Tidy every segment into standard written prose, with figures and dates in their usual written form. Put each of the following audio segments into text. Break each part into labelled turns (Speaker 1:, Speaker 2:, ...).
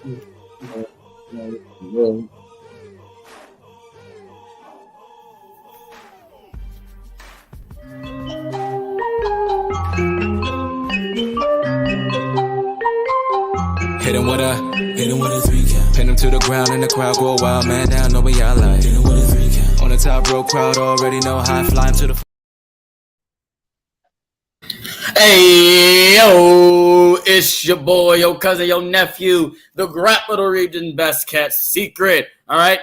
Speaker 1: Hit him with a 3 count. Pin him to the ground and the crowd go wild, man down, know what y'all like. Hit him with a 3 count. On the top rope, crowd already know how I fly him to the.
Speaker 2: Hey, yo, it's your boy, your cousin, your nephew, the Grapple Region Best Cat Secret, all right?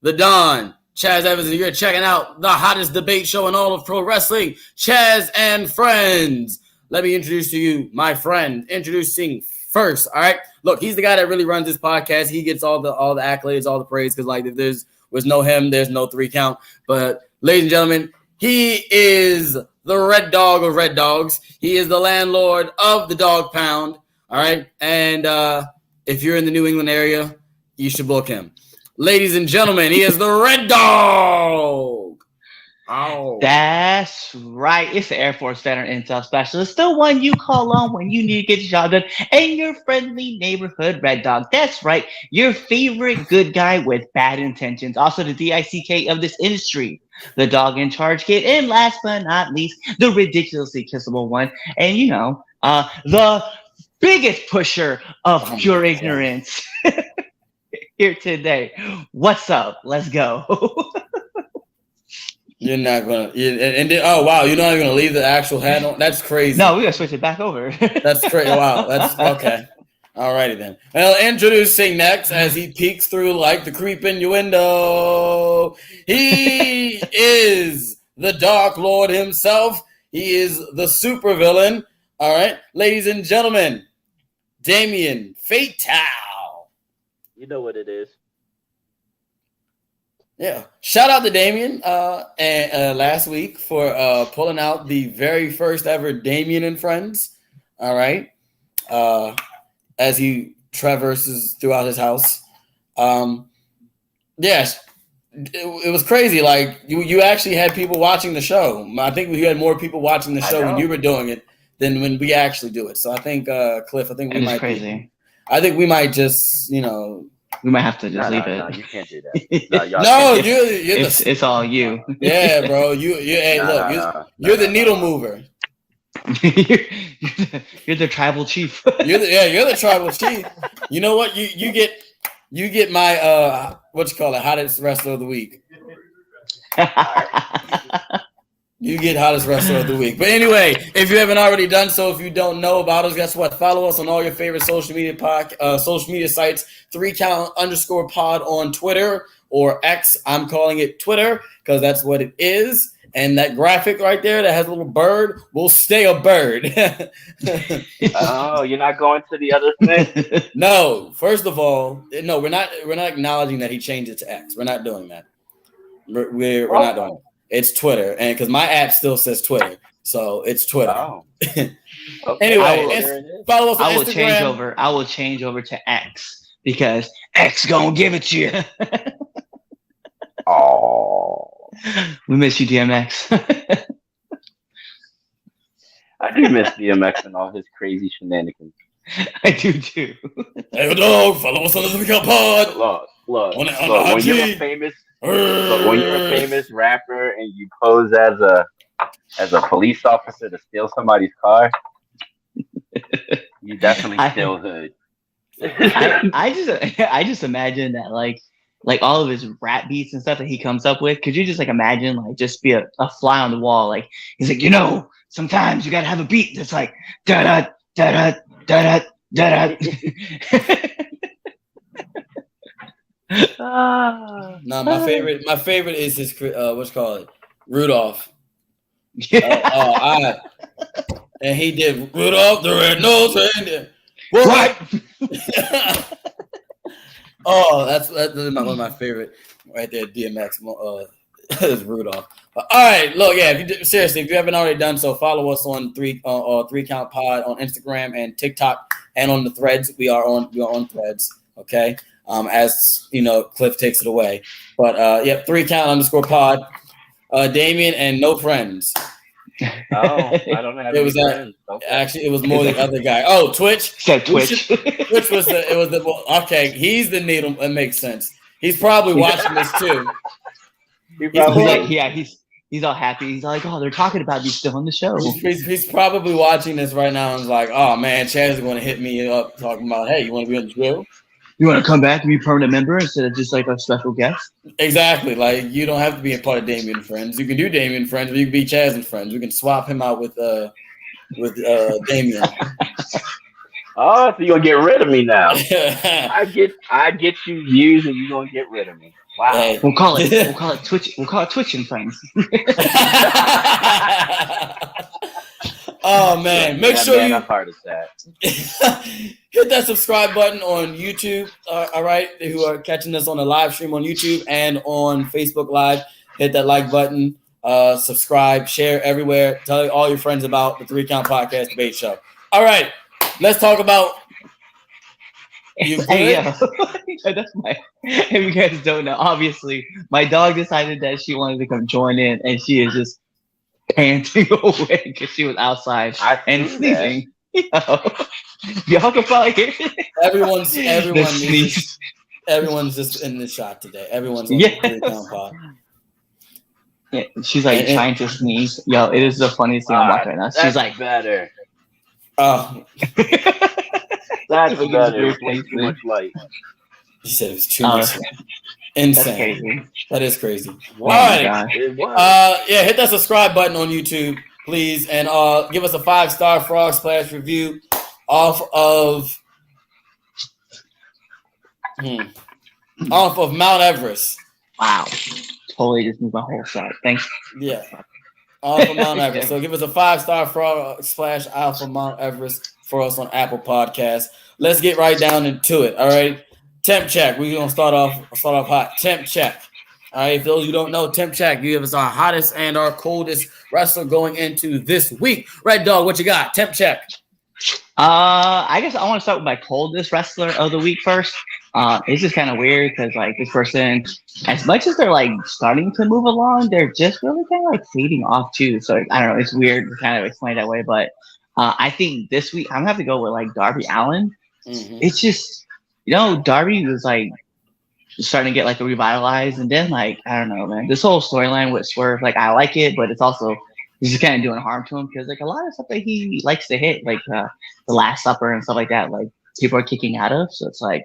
Speaker 2: The Don, Chaz Evans, and you're checking out the hottest debate show in all of pro wrestling, Chaz and Friends. Let me introduce to you my friend, introducing first, all right? Look, he's the guy that really runs this podcast. He gets all the accolades, all the praise, because like if there was no him, there's no 3 count. But ladies and gentlemen, he is the Red Dog of Red Dogs. He is the landlord of the Dog Pound, all right? And if you're in the New England area, you should book him. Ladies and gentlemen, he is the Red Dog. Oh,
Speaker 3: that's right. It's the Air Force Veteran Intel Specialist, the one you call on when you need to get your job done, and your friendly neighborhood Red Dog. That's right, your favorite good guy with bad intentions. Also the DICK of this industry, the Dog in Charge Kid, and last but not least, the ridiculously kissable one, and you know, the biggest pusher of pure ignorance here today. What's up? Let's go.
Speaker 2: You're not gonna, oh wow, you're not even gonna leave the actual hat on? That's crazy.
Speaker 3: No, we gotta switch it back over.
Speaker 2: That's crazy. Wow, that's okay. Alrighty then. Well, introducing next as he peeks through like the creep in your window. He is the Dark Lord himself. He is the supervillain. All right, ladies and gentlemen, Damien Fatal.
Speaker 4: You know what it is.
Speaker 2: Yeah. Shout out to Damien and last week for pulling out the very first ever Damien and Friends. All right. As he traverses throughout his house. Yes. It was crazy. Like you actually had people watching the show. I think we had more people watching the show when you were doing it than when we actually do it. So I think Cliff, I think we might crazy. I think we might just,
Speaker 3: we might have to just leave it.
Speaker 4: No, you can't do that.
Speaker 2: No,
Speaker 3: it's all you.
Speaker 2: Yeah, bro. You're the needle mover.
Speaker 3: you're the tribal chief.
Speaker 2: You're the tribal chief. You know what? You get my hottest wrestler of the week. You get hottest wrestler of the week. But anyway, if you haven't already done so, if you don't know about us, guess what? Follow us on all your favorite social media sites. 3count_pod on Twitter or X. I'm calling it Twitter because that's what it is. And that graphic right there that has a little bird will stay a bird.
Speaker 4: Oh, you're not going to the other thing?
Speaker 2: No. First of all, no, we're not acknowledging that he changed it to X. We're not doing that. We're not doing it. It's Twitter, and because my app still says Twitter, so it's Twitter.
Speaker 4: Oh.
Speaker 2: Okay. Anyway, follow us on Instagram.
Speaker 3: I will change over to X because X gonna give it to you.
Speaker 4: Oh,
Speaker 3: we miss you, DMX.
Speaker 4: I do miss DMX and all his crazy shenanigans.
Speaker 3: I do too.
Speaker 2: Hey, dog, follow us on the 3count pod.
Speaker 4: Look, when you're a famous rapper and you pose as a police officer to steal somebody's car, you definitely still hood.
Speaker 3: I just imagine that like all of his rap beats and stuff that he comes up with. Could you just imagine just be a fly on the wall? Like he's like, sometimes you gotta have a beat that's like da da da da da da da.
Speaker 2: No, my favorite is his Rudolph. And he did Rudolph the Red-Nosed Reindeer. What? That's one of my favorite right there. DMX is Rudolph. All right, look, yeah. If you haven't already done so, follow us on 3count pod on Instagram and TikTok and on the Threads. We are on Threads. Okay. As Cliff takes it away. But 3count_pod. Damien and no friends.
Speaker 4: Oh, I don't have
Speaker 2: It
Speaker 4: any
Speaker 2: was that.
Speaker 4: friends. Okay.
Speaker 2: Actually, it was more the other guy. Oh, Twitch.
Speaker 3: Said Twitch.
Speaker 2: Twitch was the. It was the. Okay, he's the needle. It makes sense. He's probably watching this too.
Speaker 4: He
Speaker 2: He's
Speaker 4: probably
Speaker 3: He's like,
Speaker 4: is.
Speaker 3: yeah, he's all happy. He's like, oh, they're talking about me still on the show.
Speaker 2: He's probably watching this right now and is like, oh man, Chaz is going to hit me up talking about, hey, you want to be on the show?
Speaker 3: You want to come back and be a permanent member instead of just like a special guest?
Speaker 2: Exactly. Like, you don't have to be a part of Damien and Friends. You can do Damien and Friends, or you can be Chaz and Friends. We can swap him out with Damien.
Speaker 4: Oh, so you're gonna get rid of me now? I get you views, and you're gonna get rid of me. Wow.
Speaker 2: Hey.
Speaker 3: We'll call it Twitch. We'll call it Twitch and Friends.
Speaker 2: Oh man, make sure you
Speaker 4: I'm part of that.
Speaker 2: hit that subscribe button on YouTube. All right, who are catching us on the live stream on YouTube and on Facebook Live, hit that like button, subscribe, share everywhere. Tell all your friends about the 3 Count Podcast Debate Show. All right, let's talk about. You
Speaker 3: Hey, yeah. That's my. If you guys don't know, obviously, my dog decided that she wanted to come join in, and she is just panting away because she was outside and sneezing. Y'all can probably hear it.
Speaker 2: Everyone's
Speaker 3: The sneeze.
Speaker 2: everyone's just in the shot today. Everyone's on
Speaker 3: Yes.
Speaker 2: the 3 Count Pod.
Speaker 3: Yeah, she's like trying to sneeze. Yo, it is the funniest thing I'm watching right now. She's
Speaker 4: That's
Speaker 3: like,
Speaker 4: better.
Speaker 2: Oh,
Speaker 4: That's
Speaker 3: Look at
Speaker 4: better.
Speaker 3: this
Speaker 4: It's way
Speaker 3: face,
Speaker 4: too much light.
Speaker 2: he said it was too much.
Speaker 3: that's
Speaker 2: Insane.
Speaker 3: crazy.
Speaker 2: That is crazy.
Speaker 3: Oh my
Speaker 2: Alright.
Speaker 3: God.
Speaker 4: It was.
Speaker 2: Yeah, hit that subscribe button on YouTube, please, and give us a 5-star Frog Splash review off of Mount Everest.
Speaker 3: Wow. Totally just moved my whole shot. Thanks.
Speaker 2: Yeah, off of Mount Everest. So give us a 5-star Frog Splash off of Mount Everest for us on Apple Podcasts. Let's get right down into it. All right, temp check. We're gonna start off hot. Temp check. All right, for those who don't know, temp check. You give us our hottest and our coldest wrestler going into this week. Red Dog, what you got? Temp check.
Speaker 3: I guess I want to start with my coldest wrestler of the week first. It's just kind of weird because like this person, as much as they're like starting to move along, they're just really kind of like fading off too. So I don't know. It's weird to kind of explain it that way, but I think this week I'm gonna have to go with like Darby Allin.
Speaker 2: Mm-hmm.
Speaker 3: It's just Darby was like starting to get like revitalized, and then like I don't know, man. This whole storyline with Swerve, like I like it, but it's also he's just kind of doing harm to him because like a lot of stuff that he likes to hit, like the Last Supper and stuff like that, like people are kicking out of. So it's like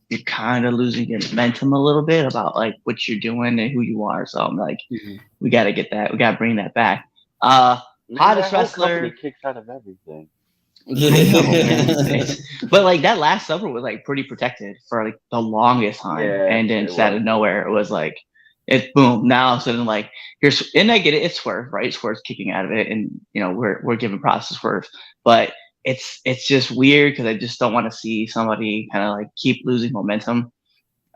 Speaker 3: you're kind of losing your momentum a little bit about like what you're doing and who you are. So I'm like, we got to get that. We got to bring that back. Hottest wrestler
Speaker 4: kicks out of everything.
Speaker 3: But like that Last Supper was like pretty protected for like the longest time, and then out of nowhere it was like it boom. Now all of a sudden like here's and I get it. It's Swerve, right? Swerve's kicking out of it, and we're giving props to Swerve, but it's just weird because I just don't want to see somebody kind of like keep losing momentum.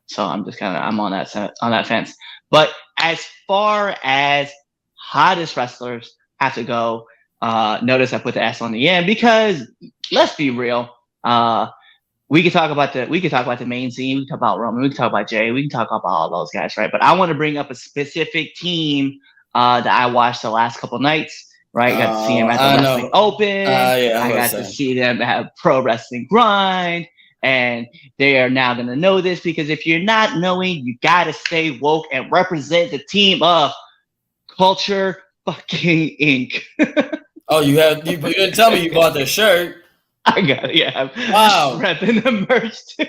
Speaker 3: So I'm just I'm on that fence. But as far as hottest wrestlers have to go. Notice I put the S on the end because let's be real. We can talk about the main scene. We can talk about Roman. We can talk about Jay. We can talk about all those guys, right? But I want to bring up a specific team that I watched the last couple nights. Right, got to see them at the Wrestling Open. I got to see them at Pro Wrestling Grind, and they are now going to know this because if you're not knowing, you got to stay woke and represent the team of Culture Fucking Inc.
Speaker 2: Oh, you didn't tell me you bought their shirt.
Speaker 3: I got it. Yeah.
Speaker 2: Wow.
Speaker 3: Repping the merch too.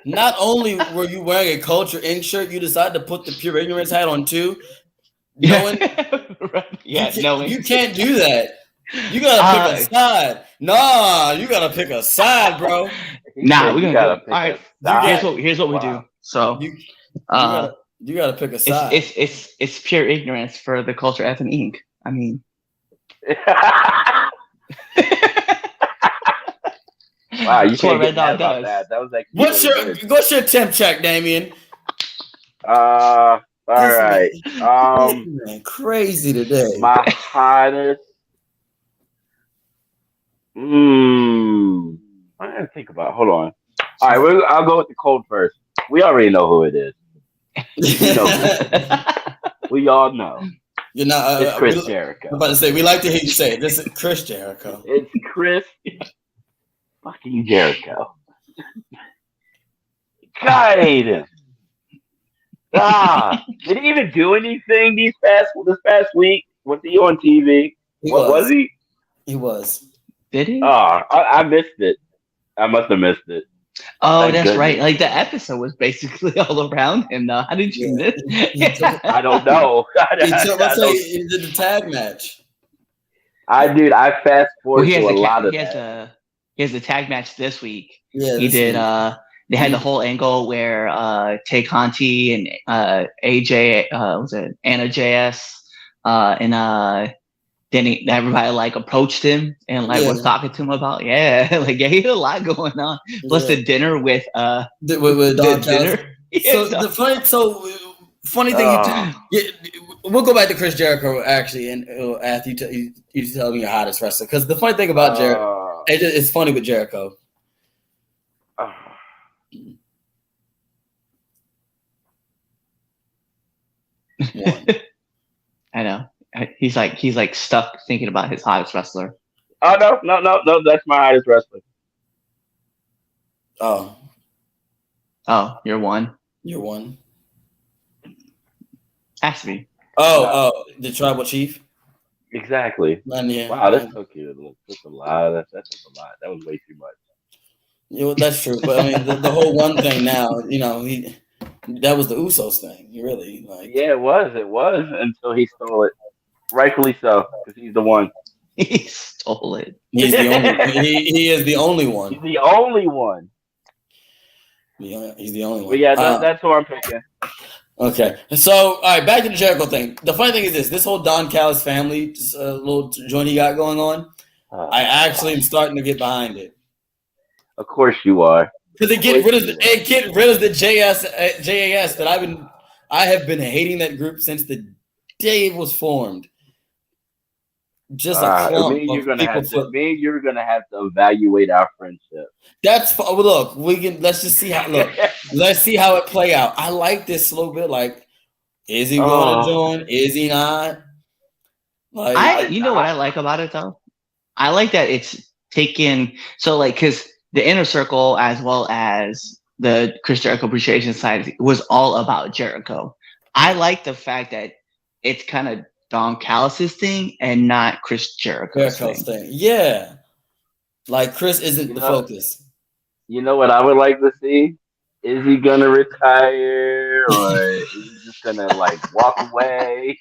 Speaker 2: Not only were you wearing a Culture Inc. shirt, you decided to put the Pure Ignorance hat on too. Knowing, you can't do that. You gotta pick a side. Nah, you gotta pick a side, bro.
Speaker 3: Nah, we're gonna do it. All right. Here's what we do. So
Speaker 2: you gotta pick a side.
Speaker 3: It's pure ignorance for the Culture F and Inc. I mean.
Speaker 4: Wow, you can't
Speaker 3: Red Dog
Speaker 4: about
Speaker 3: does.
Speaker 4: that. That was like
Speaker 2: what's your temp check, Damien?
Speaker 4: All right.
Speaker 2: Man, crazy today.
Speaker 4: My hottest. I didn't think about it. Hold on. All right, I'll go with the cold first. We already know who it is. We all know.
Speaker 2: You're not.
Speaker 4: It's Chris Jericho.
Speaker 2: I'm about to say we like to hear you say it. This is Chris Jericho.
Speaker 4: It's Chris fucking Jericho. God, I hate him. Did he even do anything this past week? Was he on TV? What was he?
Speaker 2: He was.
Speaker 3: Did he?
Speaker 4: I missed it. I must have missed it.
Speaker 3: Oh,
Speaker 4: Thank
Speaker 3: that's
Speaker 4: goodness.
Speaker 3: right. Like the episode was basically all around him. Now, how did you miss?
Speaker 4: I don't know.
Speaker 2: He did the tag match.
Speaker 4: I fast forward
Speaker 3: He
Speaker 4: to a
Speaker 3: has
Speaker 4: lot of
Speaker 3: he has
Speaker 4: that.
Speaker 3: he has a tag match this week.
Speaker 2: Yeah,
Speaker 3: He did.
Speaker 2: week.
Speaker 3: They had the whole angle where Tay Conti and AJ was it Anna JS and then everybody like approached him and like was talking to him about he had a lot going on. Plus the dinner with
Speaker 2: with Don
Speaker 3: dinner.
Speaker 2: Funny thing, we'll go back to Chris Jericho actually, and after you tell me your hottest wrestler, because the funny thing about Jericho, it's funny with Jericho.
Speaker 3: I know. He's like stuck thinking about his hottest wrestler.
Speaker 4: Oh no! That's my hottest wrestler.
Speaker 2: Oh,
Speaker 3: you're one.
Speaker 2: You're one.
Speaker 3: Has to be.
Speaker 2: The Tribal Chief.
Speaker 4: Exactly. Wow, that's so cute. That's a lot. That's a lot. That was way too much.
Speaker 2: That's true. But I mean, the whole one thing now, that was the Usos thing. You really like.
Speaker 4: Yeah, it was until he stole it. Rightfully so, because he's the one.
Speaker 3: He stole it.
Speaker 2: He's the only. He is the only one.
Speaker 4: He's the only one.
Speaker 2: Yeah, he's the only one.
Speaker 4: But yeah, that's who I'm picking.
Speaker 2: Okay, so all right, back to the Jericho thing. The funny thing is this whole Don Callis family little joint he got going on. I actually am starting to get behind it.
Speaker 4: Of course you are.
Speaker 2: Because it get rid of the JAS that I have been hating that group since the day it was formed. Just a clump
Speaker 4: me and you're gonna have to evaluate our friendship.
Speaker 2: That's look. Let's just see how let's see how it play out. I like this a little bit. Like, is he going to join? Is he not? Like,
Speaker 3: you know what I like about it though? I like that it's taken because the Inner Circle as well as the Chris Jericho Appreciation Society was all about Jericho. I like the fact that it's kind of Don Callis' thing and not Chris Jericho's thing.
Speaker 2: Yeah. Like Chris isn't the focus.
Speaker 4: You know what I would like to see? Is he gonna retire or is he just gonna walk away?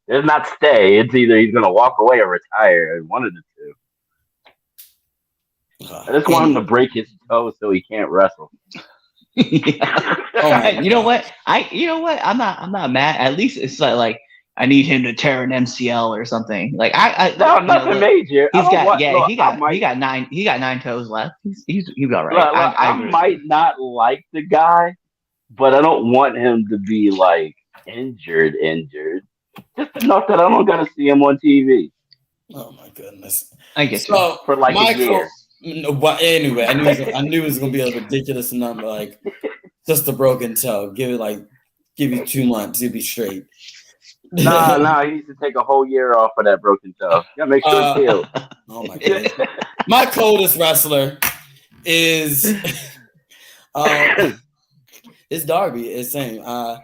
Speaker 4: There's not stay. It's either he's gonna walk away or retire. One of the two. I just want him to break his toe so he can't wrestle.
Speaker 3: You know what? I'm not mad. At least it's like I need him to tear an MCL or something. Like
Speaker 4: nothing major.
Speaker 3: He got 9 toes left. He'll be all right.
Speaker 4: I might not like the guy, but I don't want him to be injured. Just enough that I don't gotta see him on TV.
Speaker 2: Oh my goodness!
Speaker 3: I guess so.
Speaker 4: For a year.
Speaker 2: No, but anyway, I knew it was gonna be a ridiculous number, just a broken toe. Give you 2 months, you'll be straight.
Speaker 4: No, he needs to take a whole year off of that broken toe. You gotta make sure it's healed.
Speaker 2: Oh my goodness. My coldest wrestler is Darby. It's saying I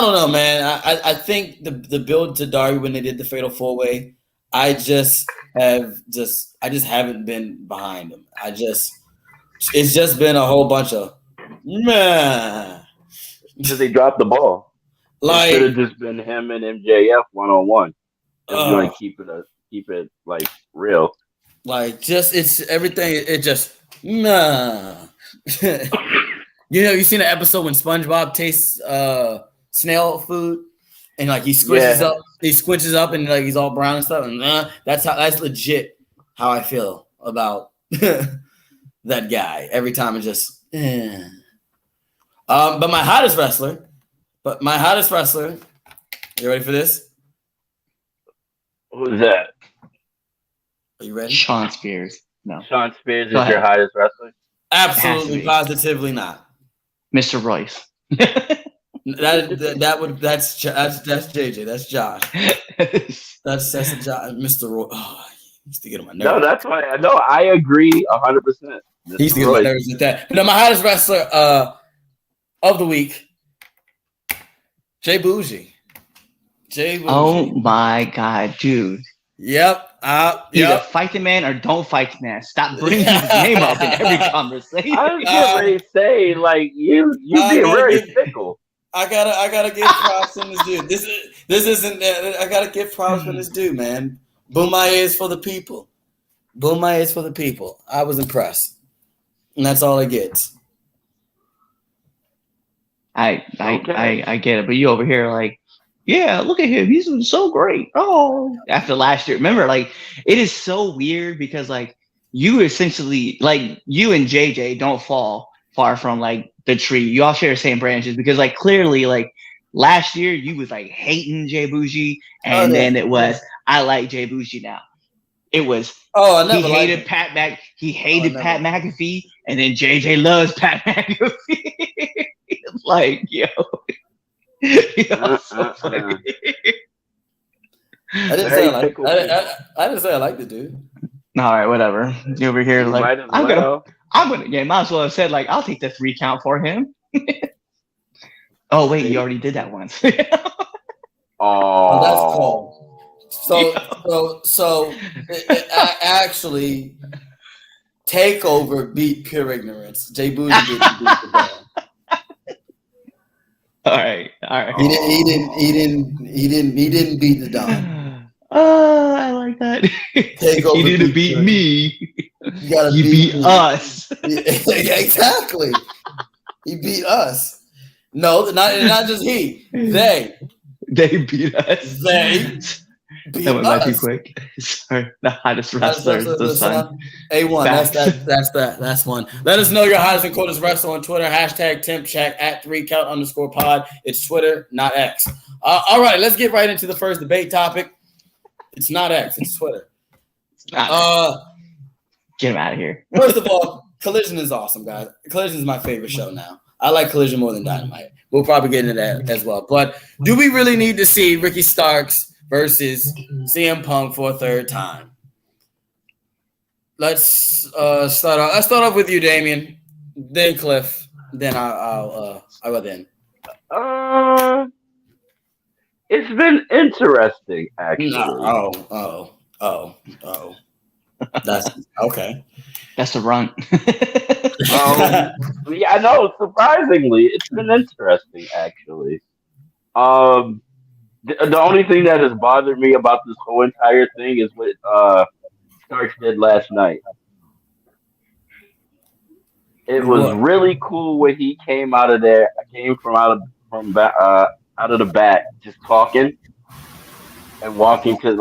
Speaker 2: don't know, man. I think the build to Darby when they did the Fatal 4-Way, I just haven't been behind him. It's just been a whole bunch of meh.
Speaker 4: Because they dropped the ball. It should have just been him and MJF 1-on-1. If you want to keep it real.
Speaker 2: It's everything. It just nah. You seen the episode when SpongeBob tastes snail food and he squishes up. He squinches up and he's all brown and stuff. And that's legit how I feel about that guy. Every time it's just. But my hottest wrestler. You ready for this?
Speaker 4: Who's that?
Speaker 2: Are you ready?
Speaker 3: Sean Spears. No.
Speaker 4: Sean Spears is your hottest wrestler?
Speaker 2: Absolutely, positively not.
Speaker 3: Mr. Royce.
Speaker 2: That's JJ. That's Josh. That's Mr. Roy. Oh, he used to get on my nerves.
Speaker 4: No, that's why. No, I agree 100%.
Speaker 2: He used to get on my nerves with that. But my hottest wrestler of the week, Jay Bougie.
Speaker 3: Oh my God, dude.
Speaker 2: Yep.
Speaker 3: Either fight the man or don't fight the man. Stop bringing his name up in every conversation.
Speaker 4: I was getting ready to say, like, you being very fickle.
Speaker 2: I gotta give props to this dude. This isn't. I gotta give props to this dude, man. Boomaya is for the people. Boomaya is for the people. I was impressed, and that's all it gets.
Speaker 3: I get it, but you over here like, yeah, look at him. He's so great. Oh, after last year, remember, like, it is so weird because like you essentially like you and JJ don't fall far from like the tree. You all share the same branches because like clearly like last year you was like hating Jay Bougie, and then it was I like Jay Bougie now. It was
Speaker 2: I never
Speaker 3: he hated Pat Mac. He hated Pat McAfee, and then JJ loves Pat McAfee. It's like yo, so funny.
Speaker 2: I didn't say I didn't say I liked the dude.
Speaker 3: All right, whatever. You over here like I'm gonna might as well have said like I'll take the 3 count for him. Oh wait, you already did that once.
Speaker 2: Oh, that's cool. So actually, Takeover beat Pure Ignorance. Jay Bougie didn't beat the band.
Speaker 3: All right.
Speaker 2: He didn't beat the Don.
Speaker 3: Oh, I like that.
Speaker 2: Takeover
Speaker 3: He didn't beat me.
Speaker 2: You gotta
Speaker 3: beat us.
Speaker 2: Exactly. He beat us. No, not just he. They
Speaker 3: beat us.
Speaker 2: They beat
Speaker 3: that went
Speaker 2: us.
Speaker 3: by too quick. Sorry, the hottest wrestler is the sun.
Speaker 2: A1. That's one. Let us know your hottest and coldest wrestler on Twitter. #TempCheck @3count_pod. It's Twitter, not X. All right, let's get right into the first debate topic. It's not X. It's Twitter.
Speaker 3: Get him out of here.
Speaker 2: First of all, Collision is awesome, guys. Collision is my favorite show now. I like Collision more than Dynamite. We'll probably get into that as well. But do we really need to see Ricky Starks versus CM Punk for a third time? Let's start off. Let's start off with you, Damien. Then Cliff. Then I'll go then.
Speaker 4: It's been interesting, actually.
Speaker 2: Oh. That's okay.
Speaker 3: That's the run.
Speaker 4: Yeah, no, surprisingly, it's been interesting, actually. The only thing that has bothered me about this whole entire thing is what Starks did last night. It was really cool when he came out of there. I came out of the back, just talking and walking to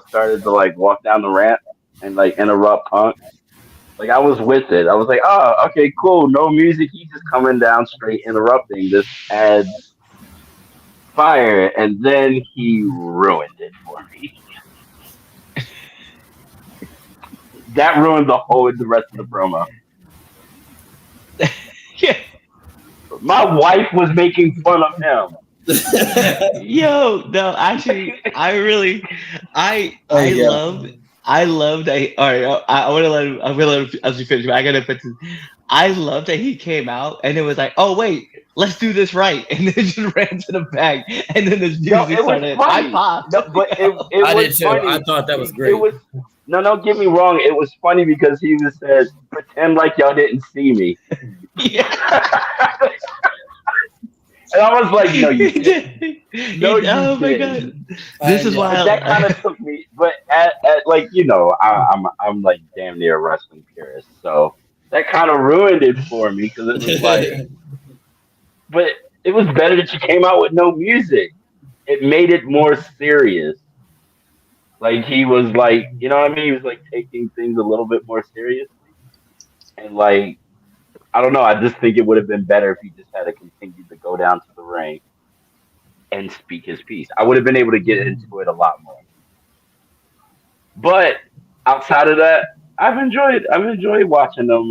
Speaker 4: started to walk down the ramp and interrupt Punk. Like I was with it. I was like, oh, okay, cool. No music. He's just coming down straight, interrupting. This adds fire, and then he ruined it for me. That ruined the rest of the promo.
Speaker 3: Yeah.
Speaker 4: My wife was making fun of him.
Speaker 3: Yo, no, actually, I love that. All right, I'm gonna let him as we finish. But I gotta put this. I love that he came out and it was like, oh wait, let's do this right, and then just ran to the back, and then this music started. I popped.
Speaker 4: No, but it
Speaker 2: I
Speaker 4: was
Speaker 2: did too.
Speaker 4: funny.
Speaker 2: I thought that was great.
Speaker 4: It was no, don't get me wrong. It was funny because he just said, "Pretend like y'all didn't see me."
Speaker 3: Yeah.
Speaker 4: And I was like, "No, you didn't." No, you
Speaker 3: oh my
Speaker 4: didn't.
Speaker 3: god! This is why
Speaker 4: that kind of took me. But at I'm like damn near a wrestling purist, so that kind of ruined it for me because it was like. But it was better that you came out with no music. It made it more serious. Like he was like, you know what I mean? He was like taking things a little bit more seriously. And like, I don't know. I just think it would have been better if he just had to continue to go down to the ring and speak his piece. I would have been able to get into it a lot more. But outside of that, I've enjoyed watching them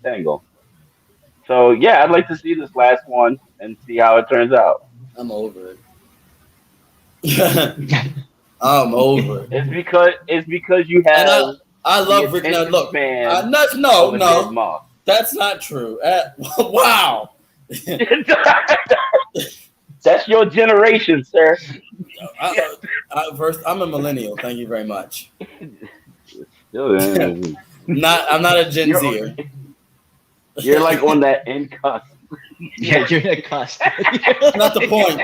Speaker 4: tangle. So yeah, I'd like to see this last one and see how it turns out.
Speaker 2: I'm over it. I'm over it.
Speaker 4: It's because you
Speaker 2: And
Speaker 4: have
Speaker 2: I
Speaker 4: the
Speaker 2: love Rick. Now
Speaker 4: attention
Speaker 2: look,
Speaker 4: span
Speaker 2: no,
Speaker 4: of a dead
Speaker 2: no,
Speaker 4: moth.
Speaker 2: that's not true. Wow.
Speaker 4: That's your generation, sir.
Speaker 2: First, I'm a millennial. Thank you very much.
Speaker 4: You're
Speaker 2: I'm not a Gen Zer.
Speaker 4: like on that end cusp.
Speaker 3: Yeah, you're the cusp.
Speaker 2: Not the point.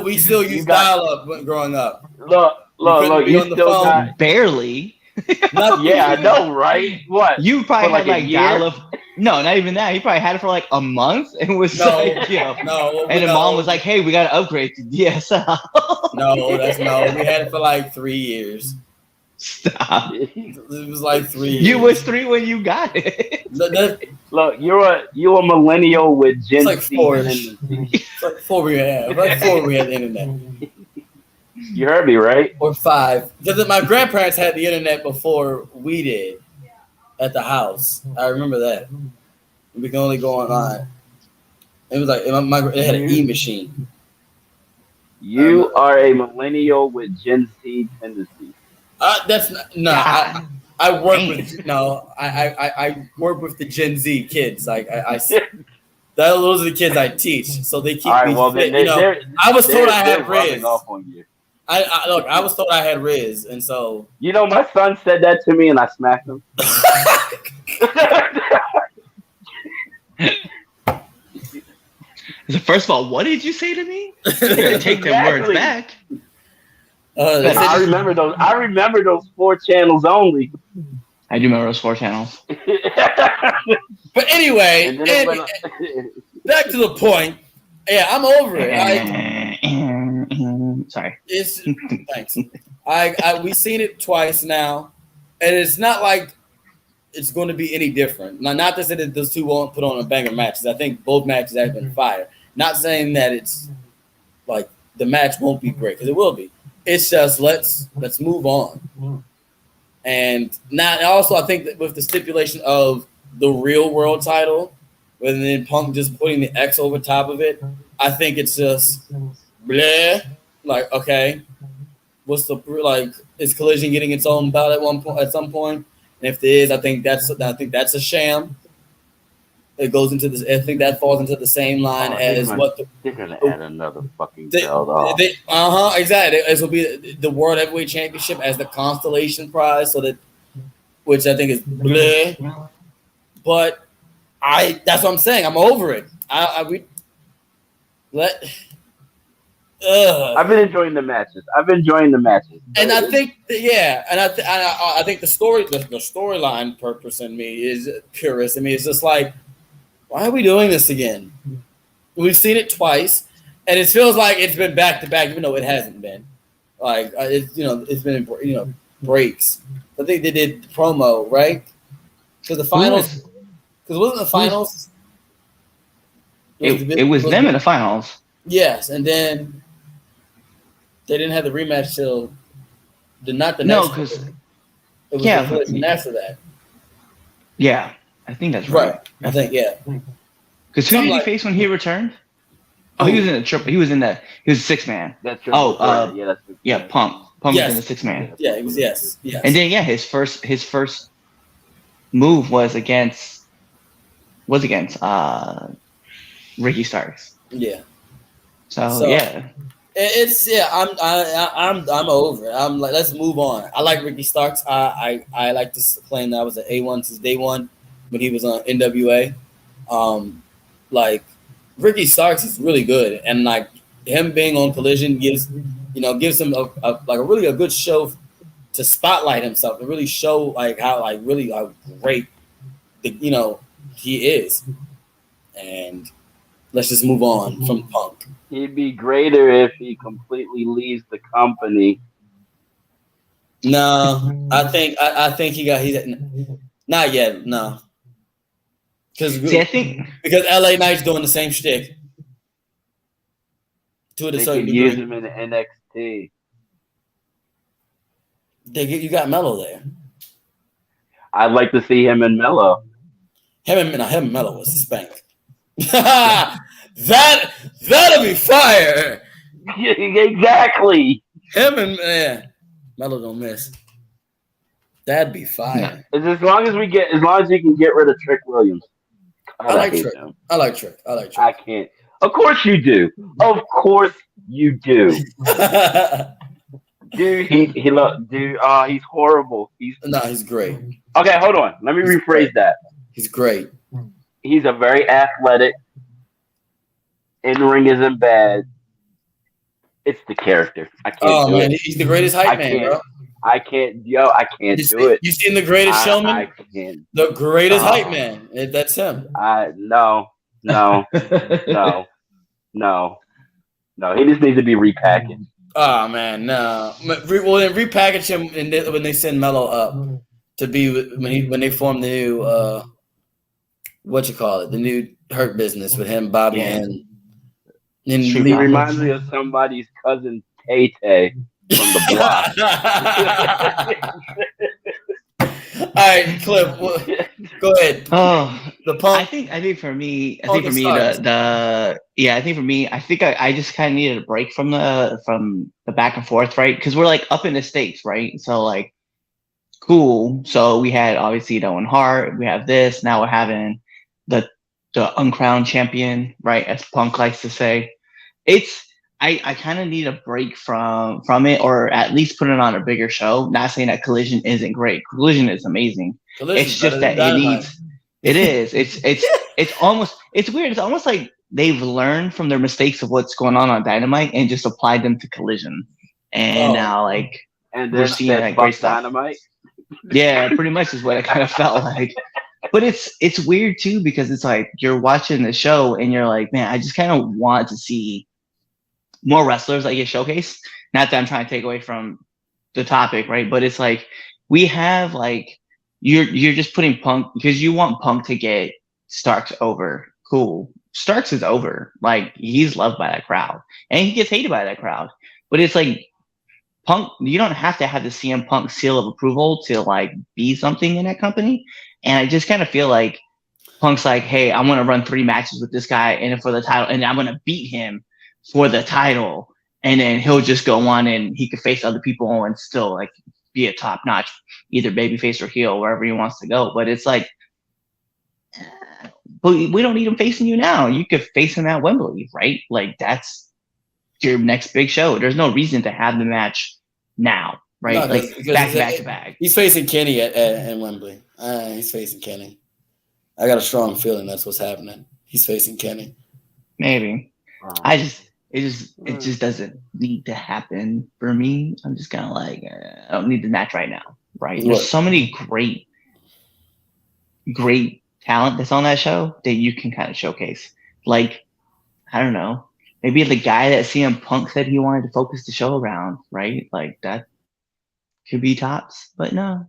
Speaker 2: We still use dial-up when growing up.
Speaker 4: Look,
Speaker 2: be
Speaker 4: you
Speaker 2: on the
Speaker 4: still
Speaker 2: phone.
Speaker 4: got.
Speaker 3: Barely.
Speaker 2: Not
Speaker 4: Yeah, I know, right? What?
Speaker 3: You probably
Speaker 4: For like
Speaker 3: had
Speaker 4: a
Speaker 3: like
Speaker 4: year?
Speaker 3: dial-up. No, not even that. He probably had it for like a month and was
Speaker 2: No,
Speaker 3: like, And the mom was like, "Hey, we got to upgrade to DSL."
Speaker 2: No. We had it for like 3 years.
Speaker 3: Stop.
Speaker 2: It was like 3 years.
Speaker 3: You was 3 when you got it.
Speaker 4: Look, you're a millennial with Gen
Speaker 2: like
Speaker 4: Z
Speaker 2: 4.
Speaker 4: tendencies.
Speaker 2: It's like 4 we had. Like 4 we had the internet.
Speaker 4: You heard me, right?
Speaker 2: Or 5. Because my grandparents had the internet before we did at the house. I remember that. We can only go online. It was like it had an e-machine.
Speaker 4: You are a millennial with Gen Z tendencies.
Speaker 2: That's not, no. I work with I work with the Gen Z kids. Like those are the kids I teach, so they keep
Speaker 4: All right,
Speaker 2: me
Speaker 4: well,
Speaker 2: fit.
Speaker 4: then
Speaker 2: I was told I
Speaker 4: they're
Speaker 2: had
Speaker 4: rubbing
Speaker 2: Riz.
Speaker 4: off on you.
Speaker 2: I was told I had Riz, and so
Speaker 4: My son said that to me, and I smacked him.
Speaker 3: So first of all, what did you say to me? Take them words back.
Speaker 4: I remember those. I remember those 4 channels only.
Speaker 3: I do remember those 4 channels.
Speaker 2: But anyway, back to the point. Yeah, I'm over it.
Speaker 3: Sorry.
Speaker 2: Thanks. We've seen it twice now, and it's not like it's going to be any different. Now, not to say that those two won't put on a banger matches. I think both matches have been fire. Not saying that it's like the match won't be great, because it will be. It's just let's move on. And now also I think that with the stipulation of the real world title, rather than Punk just putting the X over top of it, I think it's just bleh. Like, okay, what's the is Collision getting its own bout at some point? And if there is, I think that's a sham. It goes into this. I think that falls into the same line as
Speaker 4: they're gonna add another fucking belt.
Speaker 2: Exactly. This will be the World Heavyweight Championship as the constellation prize, which I think is bleh. But that's what I'm saying. I'm over it.
Speaker 4: I've been enjoying the matches.
Speaker 2: And I think I think the storyline purpose in me is purist. I mean, it's just like, why are we doing this again? We've seen it twice, and it feels like it's been back to back, even though it hasn't been. Like it's been breaks. I think they did the promo, right? Because the finals. Because wasn't the finals?
Speaker 3: It was them in the finals.
Speaker 2: Yes, and then they didn't have the rematch till not the next.
Speaker 3: No, because
Speaker 2: it was the after that.
Speaker 3: Yeah, I think that's right.
Speaker 2: I think
Speaker 3: Because who did he face when he returned? Oh, he was in the triple. He was a 6-man.
Speaker 4: That's
Speaker 3: Punk. Punk
Speaker 2: yes.
Speaker 3: was in the 6-man.
Speaker 2: Yeah, it was yes.
Speaker 3: And then his first move was against Ricky Starks.
Speaker 2: Yeah.
Speaker 3: So yeah.
Speaker 2: I'm over it. I'm like, let's move on. I like Ricky Starks. I like to claim that I was an A1 since day one when he was on NWA. Like Ricky Starks is really good, and like him being on Collision gives him a really good show to spotlight himself and really show like how great he is. And let's just move on from Punk.
Speaker 4: He'd be greater if he completely leaves the company.
Speaker 2: No, I think he's not yet. No, because LA Knight's doing the same shtick. To
Speaker 4: They could use him in NXT.
Speaker 2: You got Mello there.
Speaker 4: I'd like to see him in Mello.
Speaker 2: Him and Melo was spanked. That'll be fire.
Speaker 4: Exactly.
Speaker 2: Him and Melo don't miss. That'd be fire.
Speaker 4: As long as you can get rid of Trick Williams.
Speaker 2: I like Trick. I like Trick.
Speaker 4: I can't. Of course you do. Dude, he's horrible.
Speaker 2: He's great.
Speaker 4: Okay, hold on. Let me rephrase that.
Speaker 2: He's great.
Speaker 4: He's a very athletic. In ring isn't bad. It's the character. I can't do it.
Speaker 2: He's the greatest hype man, bro.
Speaker 4: I can't do it.
Speaker 2: You seen The Greatest Showman?
Speaker 4: I can't.
Speaker 2: The greatest hype man. That's him.
Speaker 4: No. He just needs to be repackaged.
Speaker 2: Oh man, no. Well, then repackage him when they send Melo up to be when they form the new the new Hurt Business with him, Bobby, and
Speaker 4: he reminds me of somebody's cousin Tay Tay from the block.
Speaker 2: All right, Cliff, go ahead.
Speaker 3: Oh,
Speaker 2: the Punk.
Speaker 3: I think for me, I just kind of needed a break from the back and forth, right? Because we're like up in the stakes, right? So like, cool. So we had obviously Owen Hart. We have this. Now we're having the uncrowned champion, right? As Punk likes to say. I kind of need a break from it, or at least put it on a bigger show. Not saying that Collision isn't great. Collision is amazing. It's just that it needs. It is. It's almost. It's weird. It's almost like they've learned from their mistakes of what's going on Dynamite and just applied them to Collision, and now like we're seeing that great stuff. Dynamite. Yeah, pretty much is what it kind of felt like. But it's weird too, because it's like you're watching the show and you're like, man, I just kind of want to see more wrestlers like get showcased. Not that I'm trying to take away from the topic, right? But it's like we have like you're just putting Punk because you want Punk to get Starks over. Cool. Starks is over. Like he's loved by that crowd. And he gets hated by that crowd. But it's like Punk, you don't have to have the CM Punk seal of approval to like be something in that company. And I just kind of feel like Punk's like, hey, I want to run 3 matches with this guy and for the title, and I'm gonna beat him for the title, and then he'll just go on and he could face other people and still like be a top notch, either babyface or heel, wherever he wants to go. But it's like, but we don't need him facing you now. You could face him at Wembley, right? Like that's your next big show. There's no reason to have the match now, right? No, like back to back.
Speaker 2: He's facing Kenny at Wembley. He's facing Kenny. I got a strong feeling that's what's happening. He's facing Kenny.
Speaker 3: Maybe. It just doesn't need to happen for me. I'm just kind of like, I don't need the match right now, right? There's so many great talent that's on that show that you can kind of showcase. Like, I don't know, maybe the guy that CM Punk said he wanted to focus the show around, right? Like that could be tops, but no,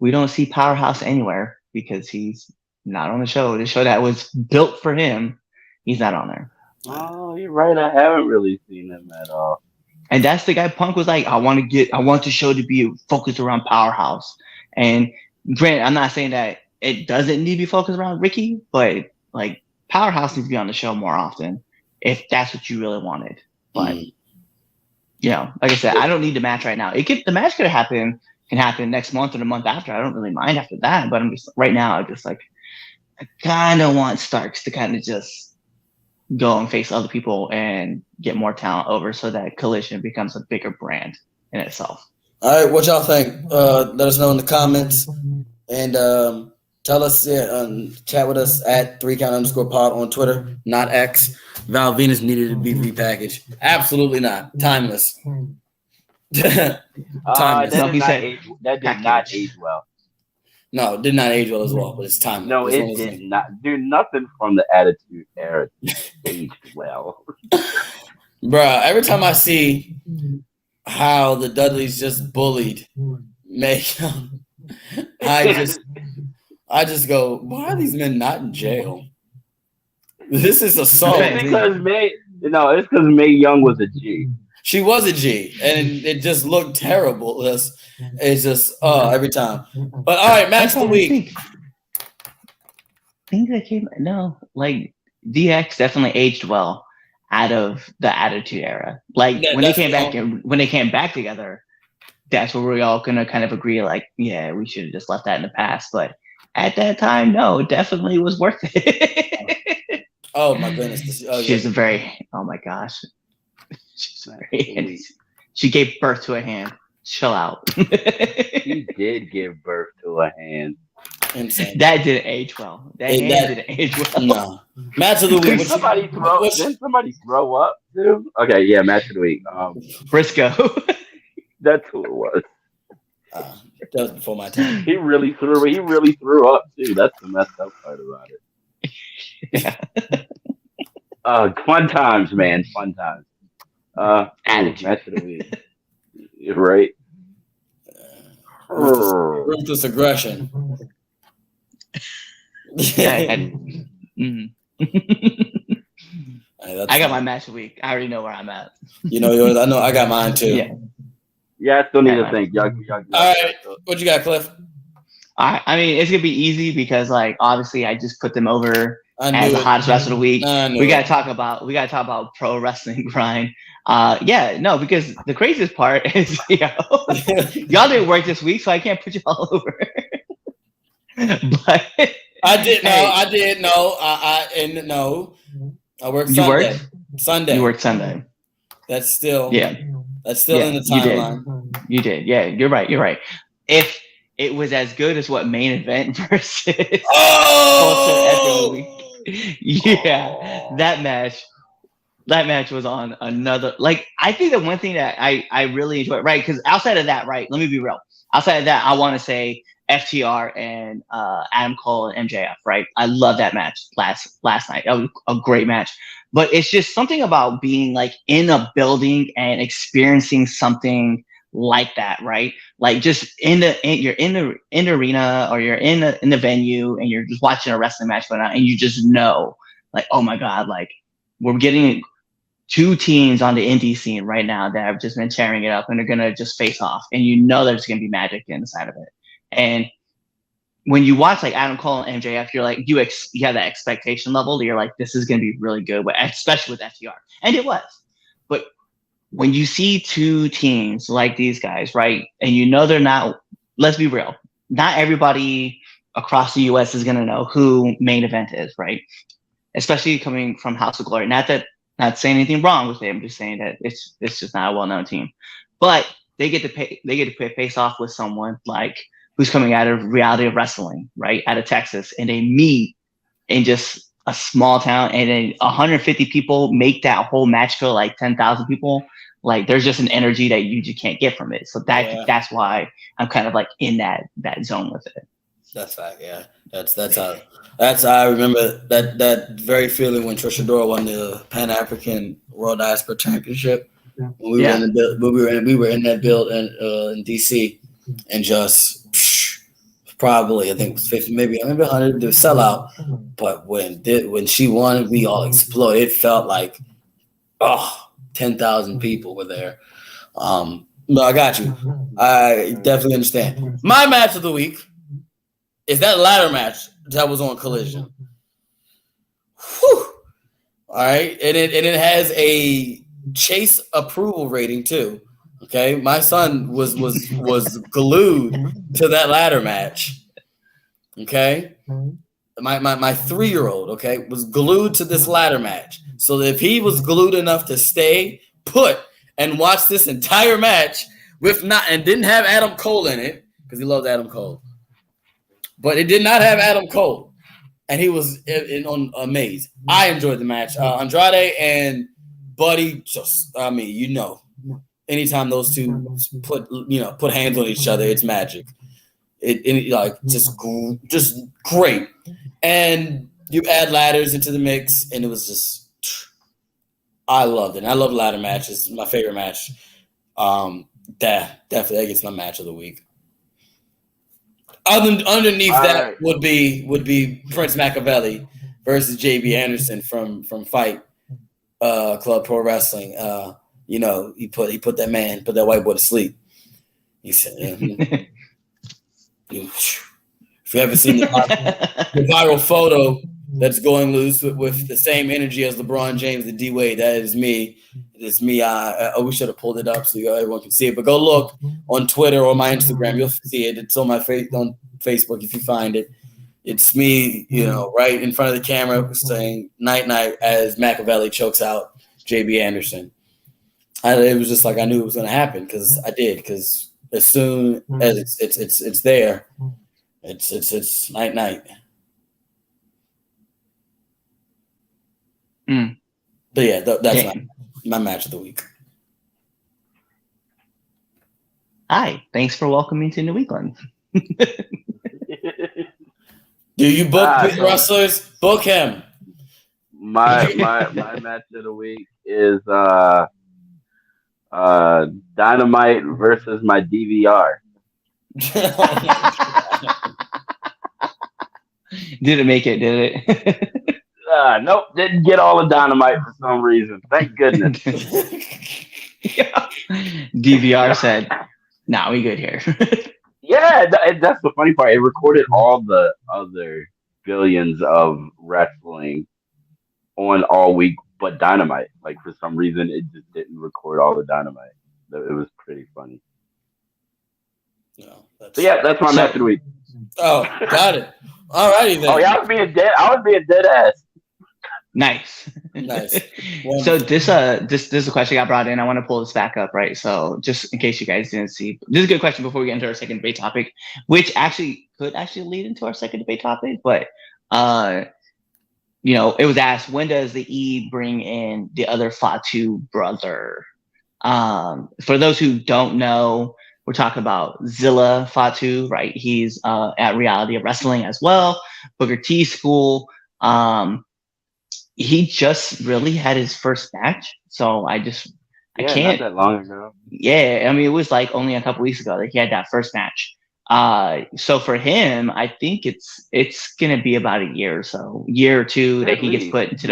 Speaker 3: we don't see Powerhouse anywhere because he's not on the show. The show that was built for him, he's not on there.
Speaker 4: Oh, you're right. I haven't really seen him at all.
Speaker 3: And that's the guy Punk was like, I want the show to be focused around Powerhouse. And granted, I'm not saying that it doesn't need to be focused around Ricky, but like Powerhouse needs to be on the show more often if that's what you really wanted. But like I said, I don't need the match right now. The match can happen next month or the month after. I don't really mind after that. But I'm just right now, I'm just like, I kind of want Starks to kind of just go and face other people and get more talent over so that Collision becomes a bigger brand in itself.
Speaker 2: All right, what y'all think? Let us know in the comments and tell us, chat with us at 3count_pod on Twitter, not X. Val Venus needed to be repackaged. Absolutely not. Timeless.
Speaker 4: Timeless. That did not age well.
Speaker 2: No, it did not age well as well, but it's timeless.
Speaker 4: No, it did not. Do nothing from the Attitude Era aged well.
Speaker 2: Bruh, every time I see how the Dudleys just bullied Mayhem, I just go, why are these men not in jail? This is assault.
Speaker 4: It's because Mae Young was a G.
Speaker 2: She was a G, and it just looked terrible. It's just every time. But all right, match of the week.
Speaker 3: think they came like DX definitely aged well out of the Attitude Era. Like when they came back together, that's where we all gonna kind of agree, like, yeah, we should have just left that in the past. But at that time, no, it definitely was worth it.
Speaker 2: Oh my goodness.
Speaker 3: She's a very, oh my gosh. She's very, she gave birth to a hand. Chill out.
Speaker 4: He did give birth to a hand.
Speaker 2: Insane.
Speaker 3: That didn't age well. That didn't age well.
Speaker 2: No. Match of the week.
Speaker 4: Didn't somebody throw up too? Okay, yeah, match of the week.
Speaker 3: Briscoe.
Speaker 4: That's who it was.
Speaker 2: That was before my time.
Speaker 4: He really threw up too. That's the messed up part about it.
Speaker 3: Yeah.
Speaker 4: Fun times, man. Fun times. Match of the week. You're right.
Speaker 2: Ruthless aggression.
Speaker 3: I got my match of the week. I already know where I'm at.
Speaker 2: You know yours. I know I got mine too.
Speaker 4: Yeah, I still need to think. Y'all,
Speaker 2: all right, what you got, Cliff?
Speaker 3: I mean, it's gonna be easy because, like, obviously, I just put them over as the hottest wrestler of the week. We gotta talk about pro wrestling grind. Because the craziest part is, y'all didn't work this week, so I can't put you all over. But
Speaker 2: I did know. I worked Sunday.
Speaker 3: You worked
Speaker 2: Sunday.
Speaker 3: You worked Sunday.
Speaker 2: That's still That's still in the
Speaker 3: timeline. You did. Yeah, you're right. If it was as good as what main event versus that match was on another. Like, I think the one thing that I really enjoyed, right? Because outside of that, right? Let me be real. Outside of that, I want to say FTR and Adam Cole and MJF, right? I love that match last night. That was a great match. But it's just something about being like in a building and experiencing something like that, right? Like just you're in the arena, or you're in the venue, and you're just watching a wrestling match going on, and you just know, like, oh my God, like we're getting two teams on the indie scene right now that have just been tearing it up, and they're gonna just face off, and you know there's gonna be magic inside of it. And when you watch like Adam Cole and MJF, you're like, you have that expectation level. You're like, this is going to be really good, especially with FTR. And it was. But when you see two teams like these guys, right, and you know they're not, let's be real, not everybody across the U.S. is going to know who main event is, right? Especially coming from House of Glory. Not saying anything wrong with it. I'm just saying that it's just not a well-known team. But they get to face off with someone like who's coming out of Reality of Wrestling, right, out of Texas, and they meet in just a small town, and then 150 people make that whole match feel like 10,000 people. Like, there's just an energy that you just can't get from it. So that's why I'm kind of like in that zone with it.
Speaker 2: That's fact, yeah. That's how I remember that very feeling when Trish Adora won the Pan African World Diaspora Championship. When we were in that build in DC, and just probably, I think it was 50, maybe 100 to sell out. But when she won, we all exploded. It felt like 10,000 people were there. No, I got you. I definitely understand. My match of the week is that ladder match that was on Collision. Whew. All right, and it has a Chase approval rating too. Okay, my son was glued to that ladder match. Okay, my 3-year-old, okay, was glued to this ladder match. So if he was glued enough to stay put and watch this entire match and didn't have Adam Cole in it, because he loved Adam Cole, but it did not have Adam Cole, and he was on Amaze. I enjoyed the match. Andrade and Buddy, anytime those two put hands on each other, it's magic. Just great. And you add ladders into the mix, and it was just, I loved it. I love ladder matches. My favorite match. Definitely gets my match of the week. Underneath that would be Prince Machiavelli versus JB Anderson from Fight Club Pro Wrestling. He put that white boy to sleep. He said, If you haven't seen the viral photo that's going loose with the same energy as LeBron James and D Wade, that is me. It's me. We should have pulled it up so everyone can see it. But go look on Twitter or my Instagram. You'll see it. It's on my on Facebook if you find it. It's me, right in front of the camera saying night night as Machiavelli chokes out JB Anderson. It was just like I knew it was going to happen because I did. Because as soon as it's there, it's night night. But yeah, that's my match of the week.
Speaker 3: Hi, thanks for welcoming to New England.
Speaker 2: Do you book big wrestlers? Book him.
Speaker 4: My match of the week is Dynamite versus my DVR.
Speaker 3: Didn't make it, did it?
Speaker 4: Nope, didn't get all the Dynamite for some reason. Thank goodness.
Speaker 3: DVR said, "Nah, we good here."
Speaker 4: Yeah, that's the funny part. It recorded all the other billions of wrestling on all week, but Dynamite. Like for some reason, it just didn't record all the Dynamite. It was pretty funny.
Speaker 2: No,
Speaker 4: that's my match of the week.
Speaker 2: Oh, got it. All righty then.
Speaker 4: Oh yeah, I was being dead ass.
Speaker 3: Nice.
Speaker 2: Wonderful.
Speaker 3: So this is a question I got brought in. I want to pull this back up, right? So just in case you guys didn't see, this is a good question before we get into our second debate topic, which could lead into our second debate topic. But it was asked, when does the E bring in the other Fatu brother? For those who don't know, we're talking about Zilla Fatu, right? He's at Reality of Wrestling as well, Booker T school. He just really had his first match, so I can't.
Speaker 4: Not that long ago.
Speaker 3: Yeah, I mean, it was like only a couple weeks ago that he had that first match. So for him, I think it's gonna be about a year or two that he gets put into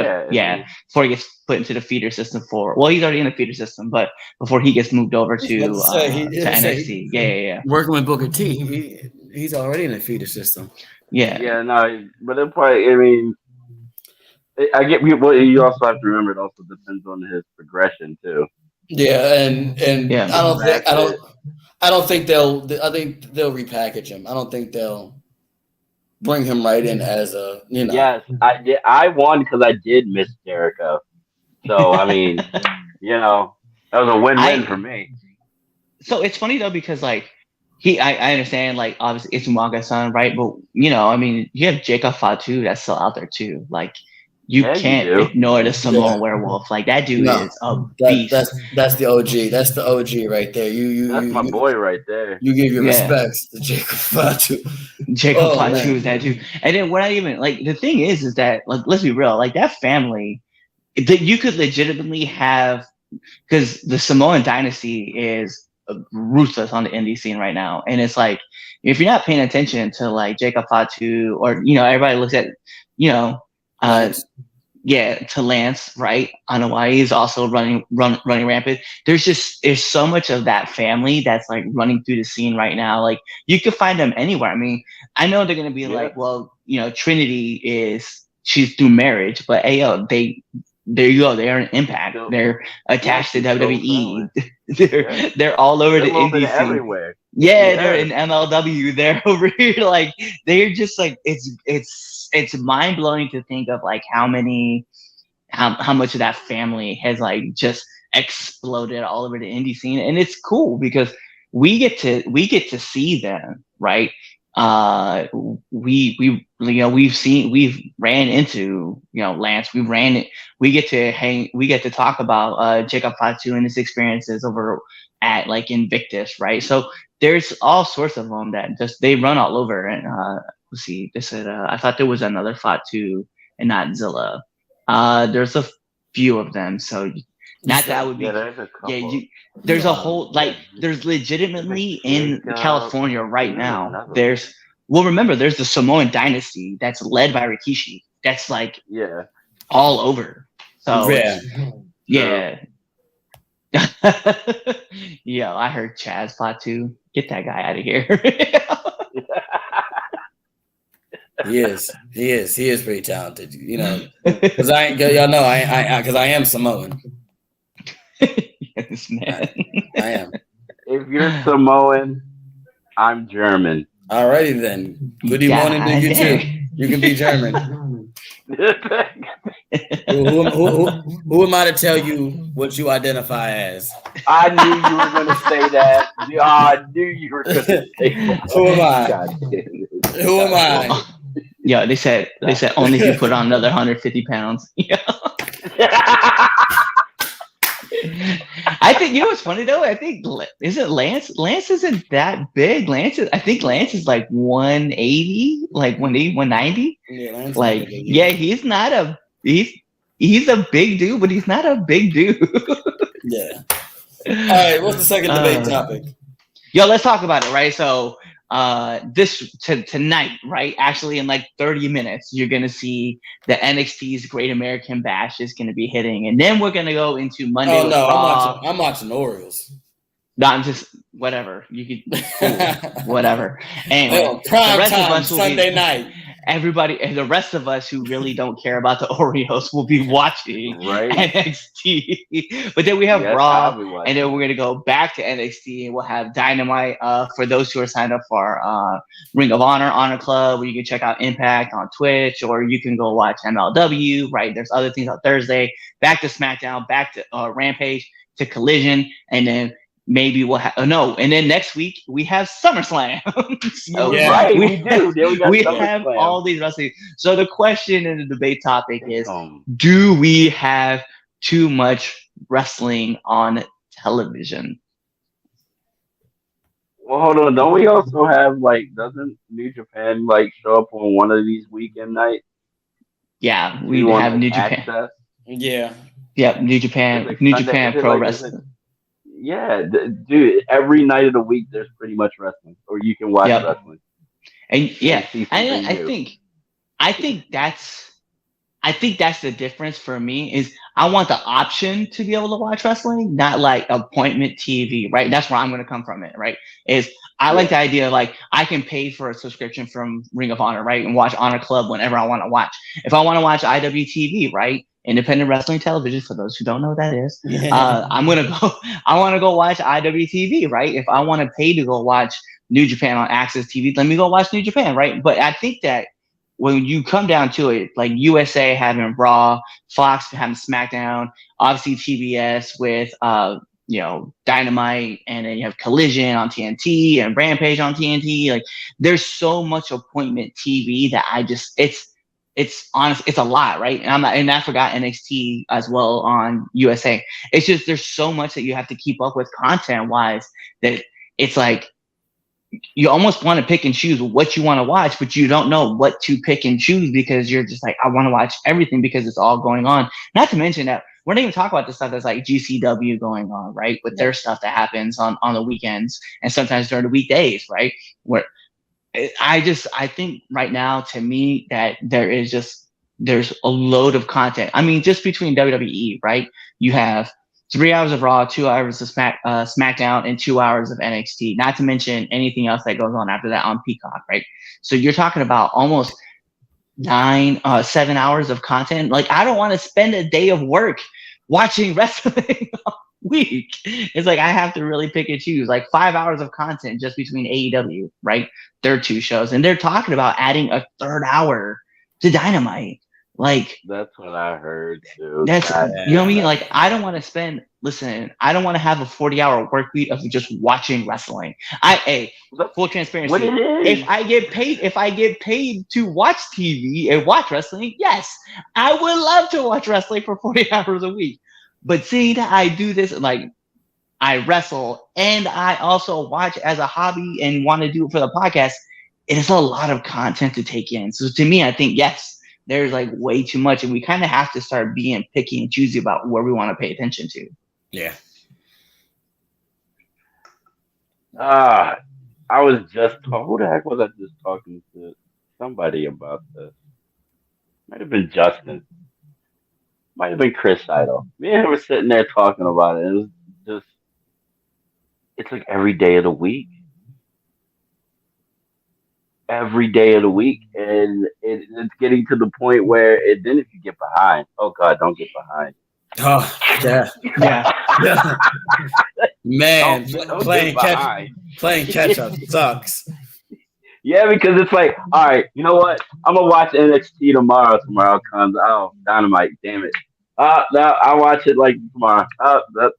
Speaker 3: before he gets put into the feeder system he's already in the feeder system, but before he gets moved over to NXT. Yeah.
Speaker 2: Working with Booker T, he's already in the feeder system.
Speaker 3: Yeah.
Speaker 4: Yeah, no, but it probably. I mean, I get what you also have to remember. It also depends on his progression too.
Speaker 2: Yeah, and I think they'll repackage him. I don't think they'll bring him right in as a
Speaker 4: Yes, I did. I won because I did miss Jericho. So I mean, that was a win-win for me.
Speaker 3: So it's funny though because like I understand like obviously it's Umaga-san, right? But I mean you have Jacob Fatu that's still out there too. Like you can't ignore the Samoan werewolf. Like that dude is a beast.
Speaker 2: That's the OG. That's the OG right there.
Speaker 4: That's my boy right there.
Speaker 2: You give your respects to Jacob Fatu.
Speaker 3: Jacob Fatu is that dude. And then what I even like the thing is that like let's be real, like that family that you could legitimately have because the Samoan dynasty is ruthless on the indie scene right now. And it's like if you're not paying attention to like Jacob Fatu or everybody looks at to Lance, right? Anawai is also running rampant. There's so much of that family that's like running through the scene right now. Like you could find them anywhere. I mean, I know they're gonna be like, well, Trinity she's through marriage, but there you go. They're an Impact. They're attached to WWE. They're all over the indie scene.
Speaker 4: Everywhere.
Speaker 3: Yeah, they're in MLW. They're over here. Like they're just like it's mind blowing to think of like how much of that family has like just exploded all over the indie scene, and it's cool because we get to see them, right? We've ran into Lance. We get to talk about Jacob Fatu and his experiences over at like Invictus, right? So there's all sorts of them that they run all over. And let's see, they said I thought there was another Fatu and not Zilla. There's a few of them, so not that would be there's a whole there's legitimately in California right now. Remember there's the Samoan dynasty that's led by Rikishi. That's like all over. So yeah. Yeah, I heard Chaz Fatu. Get that guy out of here.
Speaker 2: He is. He is. He is pretty talented. You know, because y'all know, because I am Samoan.
Speaker 3: Yes, man.
Speaker 2: I am.
Speaker 4: If you're Samoan, I'm German.
Speaker 2: Alrighty then. Good morning to you too. You can be German. Who am I to tell you what you identify as?
Speaker 4: I knew you were going to say that. Oh, I knew you were going to say that.
Speaker 2: Who am I?
Speaker 4: God damn it.
Speaker 2: Who am I?
Speaker 3: Yeah, they said only if you put on another 150 pounds. Yeah. I think you know what's funny though. I think isn't Lance? Lance isn't that big. I think Lance is like 180, like 180, 190.
Speaker 2: Yeah, Lance
Speaker 3: Like, yeah, he's not a he's a big dude, but he's not a big dude.
Speaker 2: Yeah. All right. What's the second debate topic?
Speaker 3: Yo, let's talk about it, right? So tonight, right? Actually, in like 30 minutes, you're gonna see the NXT's Great American Bash is gonna be hitting, and then we're gonna go into Monday with Raw.
Speaker 2: I'm watching the Orioles.
Speaker 3: No, I'm just whatever. You could whatever. Anyway,
Speaker 2: prime
Speaker 3: the rest
Speaker 2: time,
Speaker 3: of us will
Speaker 2: Sunday night.
Speaker 3: Everybody, and the rest of us who really don't care about the Oreos will be watching NXT. But then we have Raw, and then we're gonna go back to NXT, and we'll have Dynamite. For those who are signed up for Ring of Honor Club, where you can check out Impact on Twitch, or you can go watch MLW. Right, there's other things on Thursday. Back to SmackDown, back to Rampage, to Collision, and then. Maybe we'll have and then next week we have SummerSlam. So
Speaker 4: we do.
Speaker 3: We have all these wrestling. So the question in the debate topic is: do we have too much wrestling on television?
Speaker 4: Well, hold on. Don't we also have doesn't New Japan show up on one of these weekend nights?
Speaker 3: Yeah, we have New Japan.
Speaker 4: Access?
Speaker 2: Yeah.
Speaker 3: Yep, New Japan. New Japan Pro Wrestling.
Speaker 4: Yeah, dude. Every night of the week, there's pretty much wrestling, or you can watch wrestling.
Speaker 3: And I think that's the difference for me. Is I want the option to be able to watch wrestling, not like appointment TV, right? That's where I'm going to come from it, right? Is I like the idea of I can pay for a subscription from Ring of Honor, right, and watch Honor Club whenever I want to watch. If I want to watch IWTV, right? Independent Wrestling Television, for those who don't know what that is. I want to go watch IWTV, right? If I want to pay to go watch New Japan on Access TV, let me go watch New Japan, right? But I think that when you come down to it, like USA having Raw, Fox having SmackDown, obviously TBS with Dynamite, and then you have Collision on TNT and Rampage on TNT. Like there's so much appointment TV that it's honest. It's a lot, right? And I forgot NXT as well on USA. It's just there's so much that you have to keep up with content wise that it's like you almost want to pick and choose what you want to watch, but you don't know what to pick and choose because you're just like, I want to watch everything because it's all going on. Not to mention that we're not even talking about the stuff that's like GCW going on, right? With their stuff that happens on the weekends and sometimes during the weekdays, right? Where I think right now, to me, that there's a load of content. I mean, just between WWE, right? You have 3 hours of Raw, 2 hours of SmackDown, and 2 hours of NXT. Not to mention anything else that goes on after that on Peacock, right? So you're talking about almost 7 hours of content. Like, I don't want to spend a day of work watching wrestling week. It's like I have to really pick and choose. Like 5 hours of content just between AEW, right? Their 2 shows, and they're talking about adding a 3rd hour to Dynamite. Like
Speaker 4: that's what I heard too.
Speaker 3: That's you know what I mean. Like I don't want to spend. Listen, I don't want to have a 40-hour work week of just watching wrestling. Full transparency. If I get paid to watch TV and watch wrestling, yes, I would love to watch wrestling for 40 hours a week. But seeing that I do this, like I wrestle and I also watch as a hobby and want to do it for the podcast, it is a lot of content to take in. So to me, I think yes. There's like way too much, and we kind of have to start being picky and choosy about where we want to pay attention to.
Speaker 2: Yeah.
Speaker 4: I was just who the heck was I just talking to somebody about this? Might have been Justin. Might have been Chris Idol. Me and him were sitting there talking about it. It was just, it's like every day of the week. every day of the week, and it's getting to the point where then if you get behind, oh god, don't get behind.
Speaker 2: Oh, yeah.
Speaker 3: Yeah.
Speaker 2: Man,
Speaker 4: Don't get behind.
Speaker 2: playing catch up sucks.
Speaker 4: Yeah, because it's like, all right, you know what? I'm gonna watch NXT tomorrow. Tomorrow comes, oh, Dynamite, damn it. No, I'll watch it like tomorrow.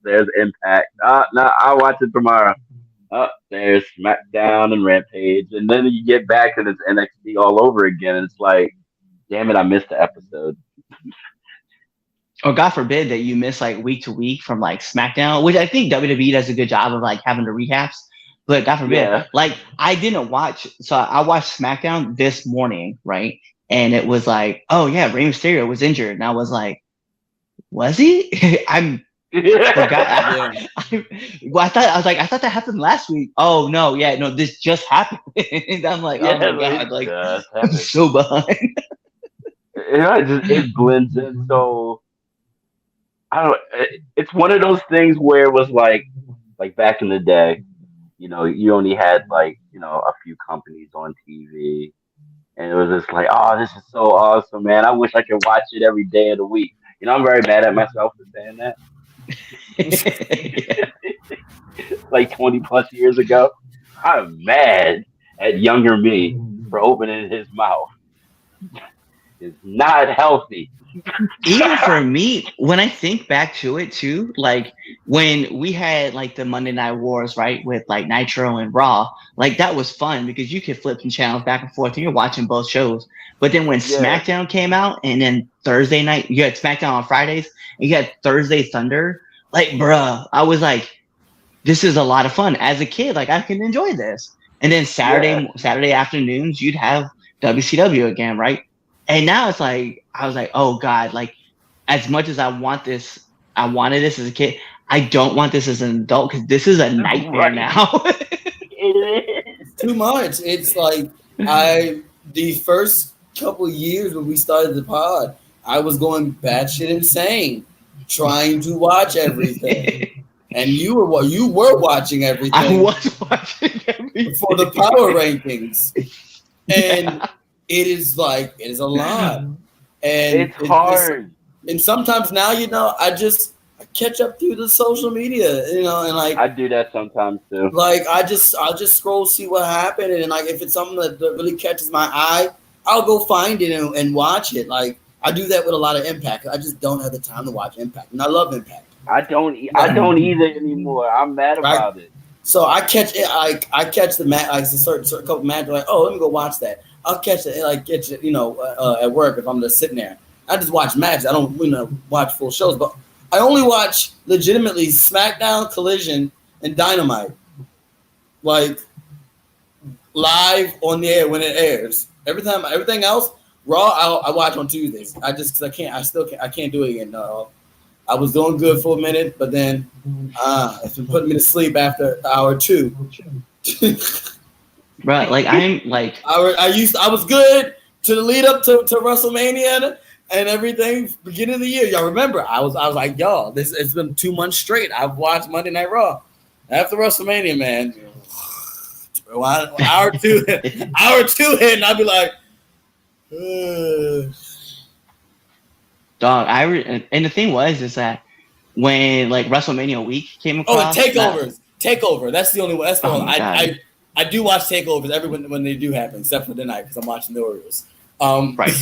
Speaker 4: There's Impact. No, I'll watch it tomorrow. There's SmackDown and Rampage, and then you get back and it's NXT all over again, and it's like, damn it, I missed the episode.
Speaker 3: Or God forbid that you miss like week to week from like SmackDown, which I think WWE does a good job of like having the recaps. But God forbid,
Speaker 4: Yeah.
Speaker 3: like I didn't watch, so I watched SmackDown this morning, right? And it was like, oh yeah, Rey Mysterio was injured, and I was like, was he? I'm forgot. Well, I thought that happened last week. Oh no, yeah, no, this just happened. And I'm like, oh my god, like I'm so behind.
Speaker 4: It blends in so. I don't. It's one of those things where it was like back in the day, you only had a few companies on TV, and it was just like, oh, this is so awesome, man! I wish I could watch it every day of the week. I'm very mad at myself for saying that. Like 20 plus years ago, I'm mad at younger me for opening his mouth. It's not healthy.
Speaker 3: Even for me, when I think back to it too, like when we had like the Monday Night Wars, right, with like Nitro and Raw, like that was fun because you could flip some channels back and forth and you're watching both shows. But then when SmackDown came out, and then Thursday night, you had SmackDown on Fridays, and you had Thursday Thunder, like bruh, I was like, this is a lot of fun. As a kid, like I can enjoy this. And then Saturday afternoons, you'd have WCW again, right? And now it's like, I was like, oh God, like as much as I wanted this as a kid, I don't want this as an adult because this is a nightmare now.
Speaker 2: It is. Too much. It's like the first couple years when we started the pod, I was going batshit insane trying to watch everything. And you were watching everything.
Speaker 3: I was watching everything
Speaker 2: for the power rankings. And it is a lot, and
Speaker 4: it's hard.
Speaker 2: And sometimes now, I catch up through the social media, and like
Speaker 4: I do that sometimes too.
Speaker 2: Like I'll just scroll, see what happened, and like if it's something that really catches my eye, I'll go find it and watch it. Like I do that with a lot of Impact. I just don't have the time to watch Impact, and I love Impact.
Speaker 4: I don't either anymore. I'm mad about it.
Speaker 2: So I catch it. I catch the match. Like a certain couple matches. Like, oh, let me go watch that. I'll catch it, at work if I'm just sitting there. I just watch matches. I don't, watch full shows. But I only watch legitimately SmackDown, Collision, and Dynamite, like live on the air when it airs. Everything else, Raw, I watch on Tuesdays. Because I can't do it again. No, I was doing good for a minute, but then it's been putting me to sleep after hour 2.
Speaker 3: Right, like I'm like
Speaker 2: I was good to the lead up to WrestleMania and everything. Beginning of the year, y'all remember? I was like, y'all, it's been 2 months straight. I've watched Monday Night Raw after WrestleMania, man. Hour two hit, and I'd be like,
Speaker 3: dog. And the thing is that when like WrestleMania week came across,
Speaker 2: Takeover. That's the only one. That's the one. I do watch takeovers when they do happen, except for tonight because I'm watching the Orioles.
Speaker 3: Right,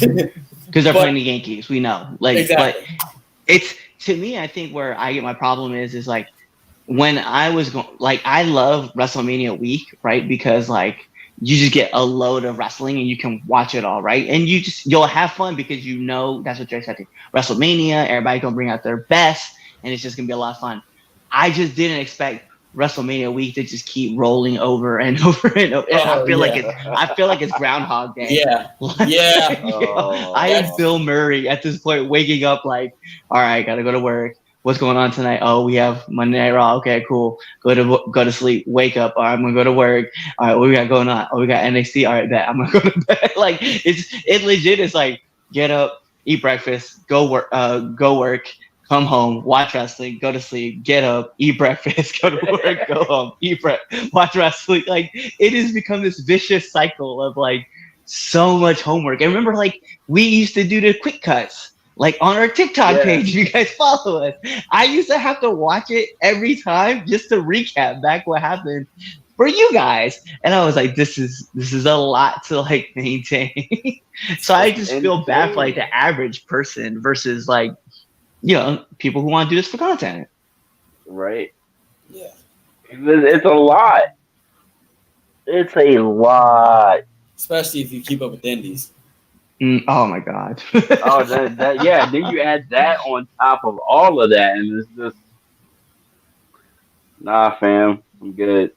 Speaker 3: because they're playing the Yankees. We know, like,
Speaker 2: exactly.
Speaker 3: But it's to me. I think where I get my problem is like when I was going, like, I love WrestleMania week, right? Because like you just get a load of wrestling and you can watch it all, right? And you'll have fun because that's what you're expecting. WrestleMania, everybody gonna bring out their best, and it's just gonna be a lot of fun. I just didn't expect WrestleMania week to just keep rolling over and over and over. I feel like it's Groundhog Day.
Speaker 2: Yeah.
Speaker 3: Like, I am Bill Murray at this point, waking up like, all right, gotta go to work. What's going on tonight? Oh, we have Monday Night Raw. Okay, cool. Go to sleep. Wake up. All right, I'm gonna go to work. All right, what we got going on? Oh, we got NXT. All right, bet I'm gonna go to bed. Like it legit is like get up, eat breakfast, go work, come home, watch wrestling, go to sleep, get up, eat breakfast, go to work, go home, eat watch wrestling. Like it has become this vicious cycle of like so much homework. And remember, like we used to do the quick cuts, like on our TikTok page. If you guys follow us, I used to have to watch it every time just to recap back what happened for you guys. And I was like, this is a lot to like maintain. So I just feel bad for like the average person versus like, you know, people who want to do this for content.
Speaker 4: Right.
Speaker 2: Yeah.
Speaker 4: It's a lot. It's a lot.
Speaker 2: Especially if you keep up with the indies.
Speaker 3: Oh my god.
Speaker 4: Oh, that yeah. Then you add that on top of all of that, and it's just nah, fam. I'm good.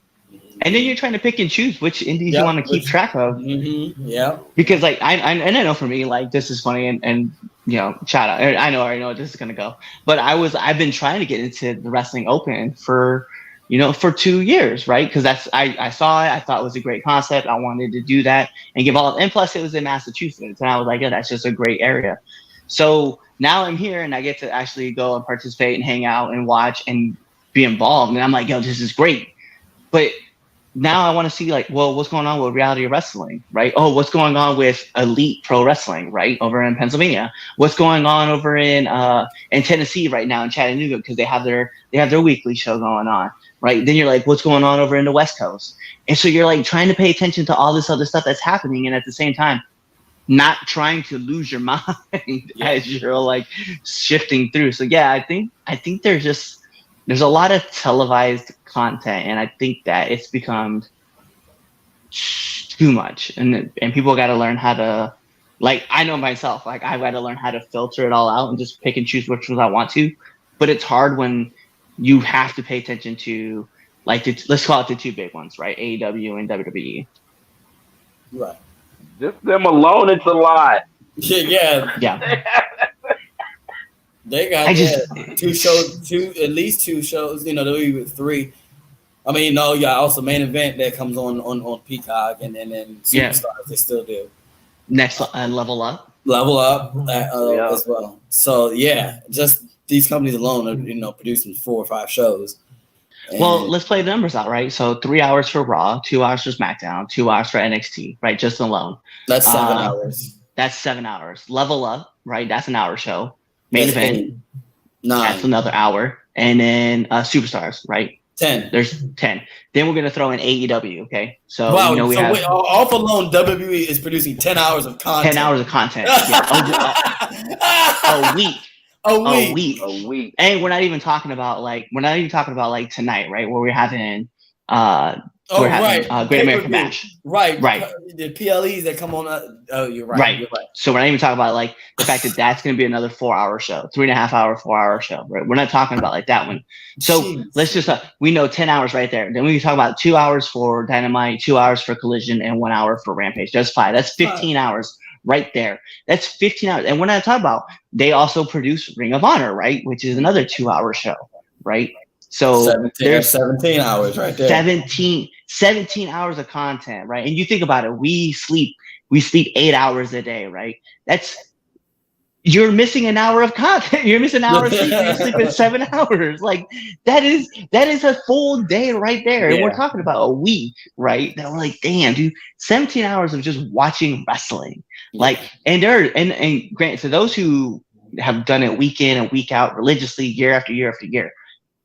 Speaker 3: And then you're trying to pick and choose which indies you want to keep track of.
Speaker 2: Mm-hmm. Yeah.
Speaker 3: Because like I know for me, like this is funny and you know, shout out. I already know this is gonna go. But I've been trying to get into the wrestling open for 2 years, right? Because I saw it, I thought it was a great concept. I wanted to do that and give all, and plus it was in Massachusetts, and I was like, yeah, that's just a great area. So now I'm here and I get to actually go and participate and hang out and watch and be involved. And I'm like, yo, this is great. But now I want to see like, well, what's going on with reality wrestling, right? Oh, what's going on with elite pro wrestling, right? Over in Pennsylvania. What's going on over in Tennessee right now in Chattanooga, because they have their weekly show going on, right? Then you're like, what's going on over in the West Coast? And so you're like trying to pay attention to all this other stuff that's happening, and at the same time, not trying to lose your mind as you're like shifting through. So yeah, I think there's a lot of televised content, and I think that it's become too much, and people got to learn how to, like, I know myself, like I've got to learn how to filter it all out and just pick and choose which ones I want to. But it's hard when you have to pay attention to, like, let's call it the two big ones, right? AEW and WWE.
Speaker 2: Right.
Speaker 4: Just them alone, it's a lot.
Speaker 2: Yeah. They got at least two shows. You know, they'll be with three. I mean, no, yeah. Also, main event that comes on Peacock, and then Superstars they still do.
Speaker 3: Next level up
Speaker 2: as well. So yeah, just these companies alone are producing 4 or 5 shows.
Speaker 3: Well, let's play the numbers out, right? So 3 hours for Raw, 2 hours for SmackDown, 2 hours for NXT, right? Just alone.
Speaker 2: That's 7 hours.
Speaker 3: That's 7 hours. Level Up, right? That's an hour show. Main event,
Speaker 2: 9.
Speaker 3: That's another hour. And then Superstars, right?
Speaker 2: 10.
Speaker 3: There's 10. Then we're gonna throw in AEW. Okay, so
Speaker 2: wow.
Speaker 3: we have
Speaker 2: off alone, WWE is producing 10 hours of content.
Speaker 3: 10 hours of content. A week.
Speaker 2: A week.
Speaker 3: And we're not even talking about like tonight, right? Where we're having Great American Bash.
Speaker 2: Right. The PLEs that come on. You're right. You're right.
Speaker 3: So we're not even talking about like the fact that that's going to be another 4-hour show, 3.5 hour, 4-hour show. Right? We're not talking about like that one. So let's just we know 10 hours right there. Then we can talk about 2 hours for Dynamite, 2 hours for Collision, and 1 hour for Rampage. That's 5. That's 15 hours right there. That's 15 hours. And we're not talking about, they also produce Ring of Honor, right? Which is another 2-hour show, right? So there's
Speaker 2: 17 hours right there.
Speaker 3: 17 hours of content, right? And you think about it, we sleep 8 hours a day, right? You're missing an hour of content. You're missing an hour of sleep. You're sleeping 7 hours. Like that is a full day right there. And we're talking about a week, right? That we're like, damn, dude, 17 hours of just watching wrestling. Like, and granted, to those who have done it week in and week out religiously, year after year after year,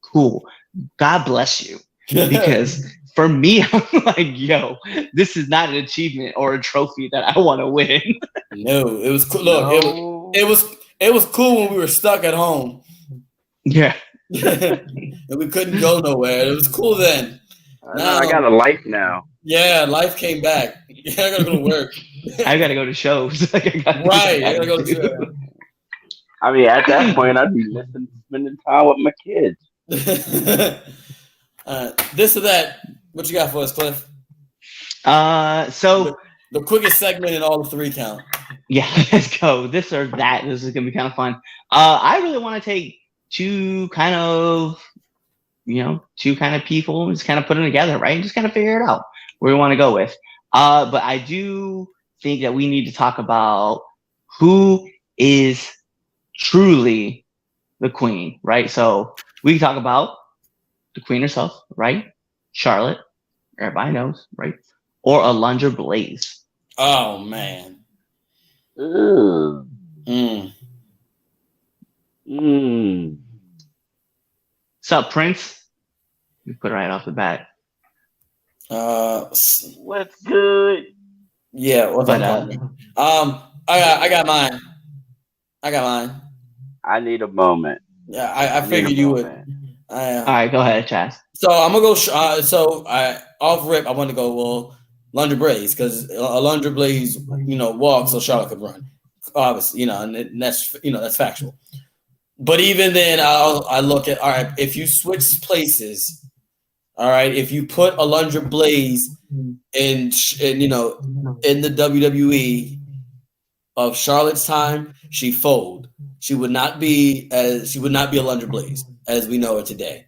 Speaker 3: cool. God bless you. Because for me, I'm like, yo, this is not an achievement or a trophy that I want to win.
Speaker 2: No, it was cool. Look, it was cool when we were stuck at home.
Speaker 3: Yeah.
Speaker 2: And we couldn't go nowhere. It was cool then.
Speaker 4: Now, I got a life now.
Speaker 2: Yeah, life came back. I gotta go to work.
Speaker 3: I gotta go to shows.
Speaker 2: I gotta go to shows.
Speaker 4: I mean, at that point, I'd be spending time with my kids.
Speaker 2: This or that. What you got for us, Cliff?
Speaker 3: So
Speaker 2: the quickest segment in all of 3 count.
Speaker 3: Yeah, let's go. This or that. This is gonna be kind of fun. I really want to take two kind of people and just kind of put them together, right? And just kind of figure it out where we want to go with. But I do think that we need to talk about who is truly the queen, right? So we can talk about the queen herself, right? Charlotte, everybody knows, right? Or Alundra Blaze.
Speaker 2: Oh man.
Speaker 4: Ooh.
Speaker 2: Mm.
Speaker 4: Mm.
Speaker 3: Sup, Prince? We put it right off the bat.
Speaker 4: What's good?
Speaker 2: Yeah. What's
Speaker 3: But,
Speaker 2: up, partner? I got mine. I got mine.
Speaker 4: I need a moment.
Speaker 2: Yeah, I
Speaker 4: need a
Speaker 2: figured you would.
Speaker 4: moment.
Speaker 3: All right, go ahead, Chaz.
Speaker 2: So I'm gonna go. Off rip, I want to go Alundra Blaze because Alundra Blaze, walks so Charlotte could run. Obviously, and that's factual. But even then, I look at all right. If you switch places, all right. If you put Alundra Blaze in the WWE of Charlotte's time, she fold. She would not be Alundra Blaze as we know her today.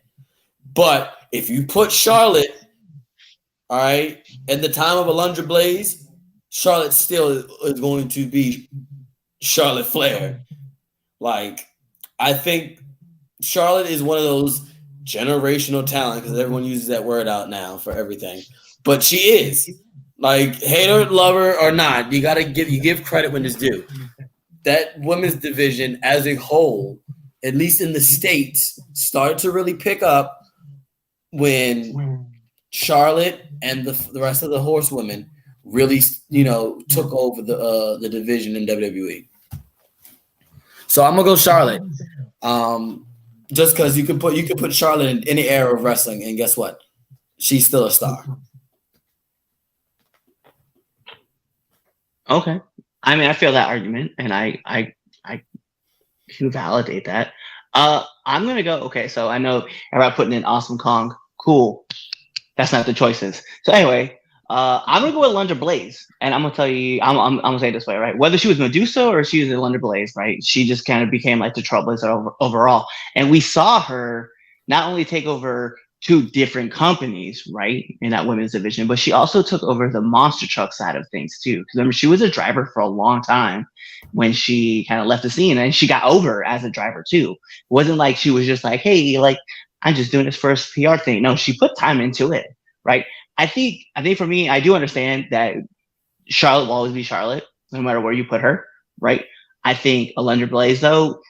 Speaker 2: But if you put Charlotte, all right, at the time of Alundra Blaze, Charlotte still is going to be Charlotte Flair. Like, I think Charlotte is one of those generational talent because everyone uses that word out now for everything. But she is. Like, hater, lover, or not, you give credit when it's due. That women's division as a whole, at least in the States, started to really pick up when Charlotte and the rest of the horsewomen really, took over the division in WWE. So I'm gonna go Charlotte, just because you could put Charlotte in any era of wrestling, and guess what? She's still a star.
Speaker 3: Okay. I mean, I feel that argument, and I can validate that. I'm gonna go. Okay, so I know everybody putting in Awesome Kong. Cool. That's not the choices. So anyway, I'm gonna go with Alundra Blaze, and I'm gonna tell you, I'm gonna say it this way, right? Whether she was Medusa or she was Alundra Blaze, right? She just kind of became like the Trailblazer overall, and we saw her not only take over 2 different companies, right, in that women's division, but she also took over the monster truck side of things too. Because remember, she was a driver for a long time when she kind of left the scene, and she got over as a driver too. It wasn't like she was just like, hey, like, I'm just doing this first PR thing. No, she put time into it, right? I think for me, I do understand that Charlotte will always be Charlotte, no matter where you put her, right? I think Alundra Blaze, though,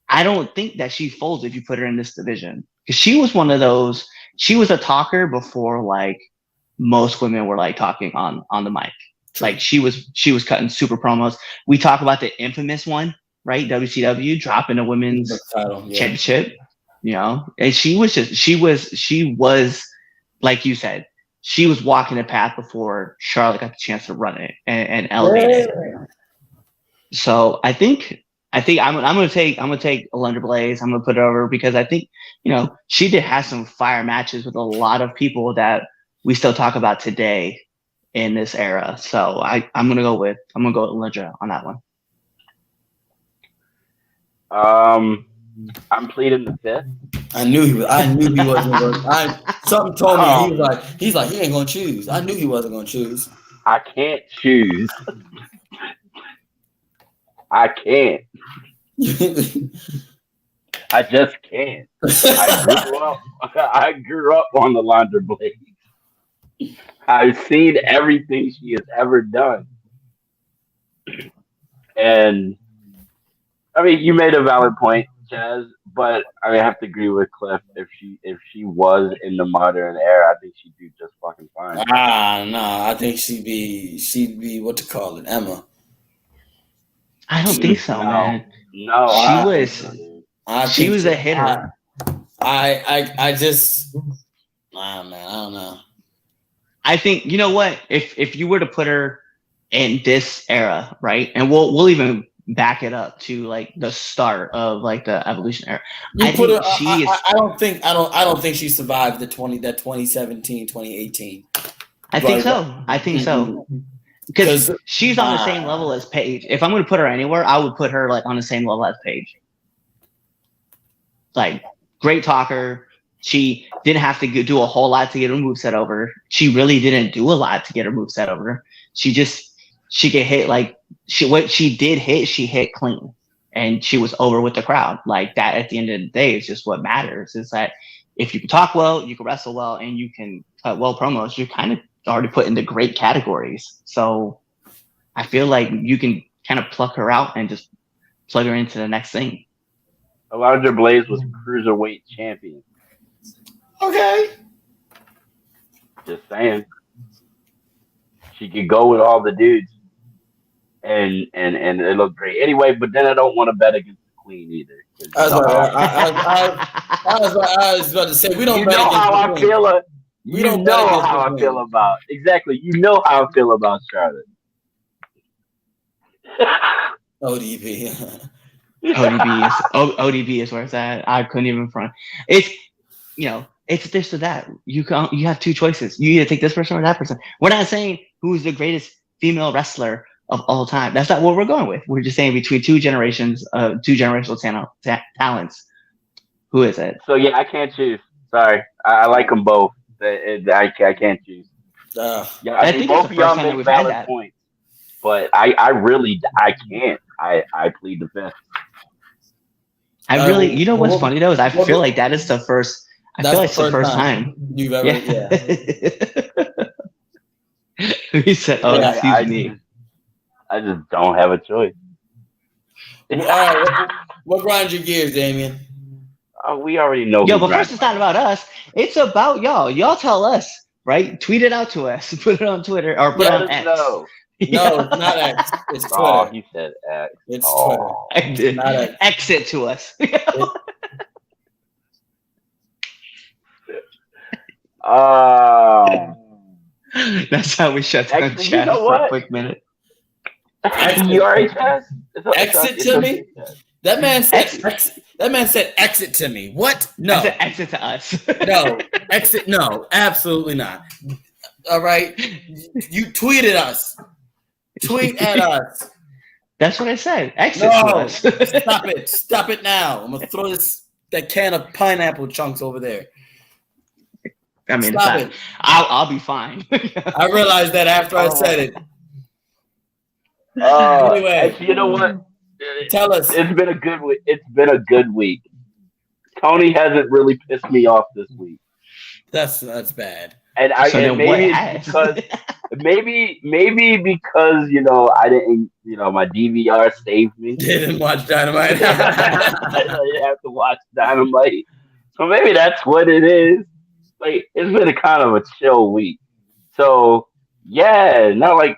Speaker 3: I don't think that she folds if you put her in this division. Because she was one of those, she was a talker before like most women were like talking on the mic. Like she was cutting super promos. We talk about the infamous one, right? WCW dropping a women's title, championship, and she was like you said, she was walking the path before Charlotte got the chance to run it and elevate it. So I think I'm gonna take Alundra Blaze. I'm gonna put it over because I think she did have some fire matches with a lot of people that we still talk about today in this era. So I'm gonna go with Alundra on that one.
Speaker 4: I'm pleading the fifth.
Speaker 2: I knew he wasn't going. Something told me he's like he ain't gonna choose. I knew he wasn't gonna choose.
Speaker 4: I can't choose. I can't. I just can't. I grew up on the Alundra Blaze. I've seen everything she has ever done. And I mean, you made a valid point, Chaz, but I have to agree with Cliff. If she was in the modern era, I think she'd do just fucking fine.
Speaker 2: No, I think she'd be what to call it, Emma.
Speaker 3: I don't think so, man.
Speaker 4: No,
Speaker 3: she was a hitter.
Speaker 2: I just, man, I don't know.
Speaker 3: I think you know what? If you were to put her in this era, right, and we'll even back it up to like the start of like the Evolution era.
Speaker 2: I don't think she survived that 2017, 2018.
Speaker 3: I think so. Because she's on the same level as Paige. If I'm going to put her anywhere, I would put her like on the same level as Paige. Like, great talker. She didn't have to do a whole lot to get her moveset over. She really didn't do a lot to get her moveset over. She could hit like what she did hit. She hit clean, and she was over with the crowd. Like that, at the end of the day, is just what matters. Is that if you can talk well, you can wrestle well, and you can cut well promos, you're kind of already put into great categories. So I feel like you can kind of pluck her out and just plug her into the next thing.
Speaker 4: Alundra Blaze was cruiserweight champion.
Speaker 2: Okay.
Speaker 4: Just saying. She could go with all the dudes, and it looked great. Anyway, but then I don't want to bet against the Queen either.
Speaker 2: I was about to say we don't.
Speaker 4: You
Speaker 2: bet
Speaker 4: know
Speaker 2: against
Speaker 4: how
Speaker 2: the
Speaker 4: I
Speaker 2: Queen.
Speaker 4: feel.
Speaker 2: We
Speaker 4: You
Speaker 2: don't bet
Speaker 4: know
Speaker 2: against
Speaker 4: how
Speaker 2: the
Speaker 4: I
Speaker 2: Queen.
Speaker 4: feel about exactly. You know how I feel about Charlotte.
Speaker 2: ODB.
Speaker 3: ODB is where it's at. I couldn't even front. It's it's this or that. You have two choices. You either take this person or that person. We're not saying who's the greatest female wrestler of all time. That's not what we're going with. We're just saying between two generational talents. Who is it?
Speaker 4: So yeah, I can't choose. Sorry, I like them both. I can't choose. Yeah,
Speaker 3: I think
Speaker 4: both
Speaker 3: it's
Speaker 4: of
Speaker 3: the
Speaker 4: y'all
Speaker 3: first time that
Speaker 4: make
Speaker 3: we've had
Speaker 4: valid
Speaker 3: that.
Speaker 4: points, but I can't. I plead the fifth.
Speaker 3: I really, you know what's funny though is I
Speaker 2: Well,
Speaker 3: feel like that is the first. I feel like it's the first time
Speaker 2: you've ever. Yeah.
Speaker 3: He said, "Oh,
Speaker 4: Yeah,
Speaker 3: excuse me."
Speaker 4: I just don't have a choice.
Speaker 2: All right, what grinds your gears, Damien?
Speaker 4: We already know.
Speaker 3: Yo,
Speaker 4: who
Speaker 3: but first, it's not about us. It's about y'all. Y'all tell us, right? Tweet it out to us. Put it on Twitter or put it on X.
Speaker 4: No.
Speaker 2: No, it's not X. It's Twitter.
Speaker 4: Oh, he said X.
Speaker 2: It's
Speaker 4: Oh.
Speaker 3: I did.
Speaker 2: Not X.
Speaker 3: Exit to us. That's how we shut down
Speaker 4: Actually,
Speaker 3: chat
Speaker 4: you know
Speaker 3: for
Speaker 4: what?
Speaker 3: a quick minute.
Speaker 4: You already Chaz?
Speaker 2: Exit to me? That man said exit to me. What? No.
Speaker 3: I said exit to us.
Speaker 2: No. Exit. No. Absolutely not. All right. You tweeted us. Tweet at us.
Speaker 3: That's what I said. Exit to
Speaker 2: No.
Speaker 3: us.
Speaker 2: Stop it. Stop it now. I'm gonna throw that can of pineapple chunks over there.
Speaker 3: I mean,
Speaker 2: Stop it.
Speaker 3: I'll be fine.
Speaker 2: I realized that after I said it.
Speaker 4: Anyway,
Speaker 2: Anyway.
Speaker 4: actually, you know what?
Speaker 2: Tell us.
Speaker 4: It's been a good week. It's been a good week. Tony hasn't really pissed me off this week,
Speaker 2: That's bad.
Speaker 4: and maybe it's because maybe because I didn't my DVR saved me.
Speaker 2: Didn't watch Dynamite.
Speaker 4: I didn't have to watch Dynamite, so maybe that's what it is. Like it's been a kind of a chill week, so yeah, not like.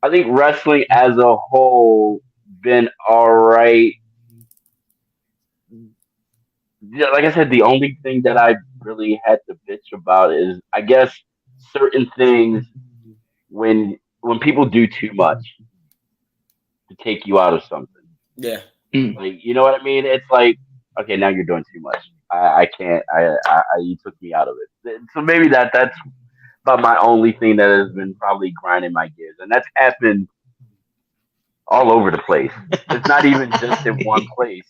Speaker 4: I think wrestling as a whole been all right. Yeah, like I said, the only thing that I really had to bitch about is, I guess, certain things when people do too much to take you out of something.
Speaker 2: Yeah.
Speaker 4: Like, you know what I mean? It's like, okay, now you're doing too much. I can't. You took me out of it. So maybe that's about my only thing that has been probably grinding my gears, and that's happened all over the place. It's not even just in one place.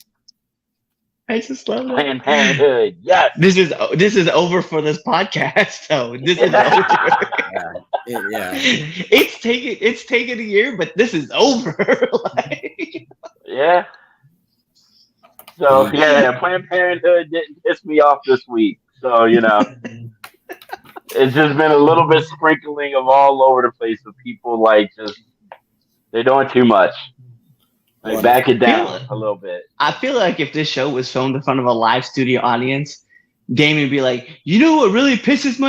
Speaker 3: I just love it.
Speaker 4: Planned Parenthood, yes.
Speaker 3: This is over for this podcast. So this is over.
Speaker 2: Yeah.
Speaker 3: It's taken a year, but this is over.
Speaker 4: Yeah. So yeah, Planned Parenthood didn't piss me off this week. So it's just been a little bit sprinkling of all over the place of people they're doing too much. Like back it down a little bit.
Speaker 3: I feel like if this show was filmed in front of a live studio audience, Damien would be like, "You know what really pisses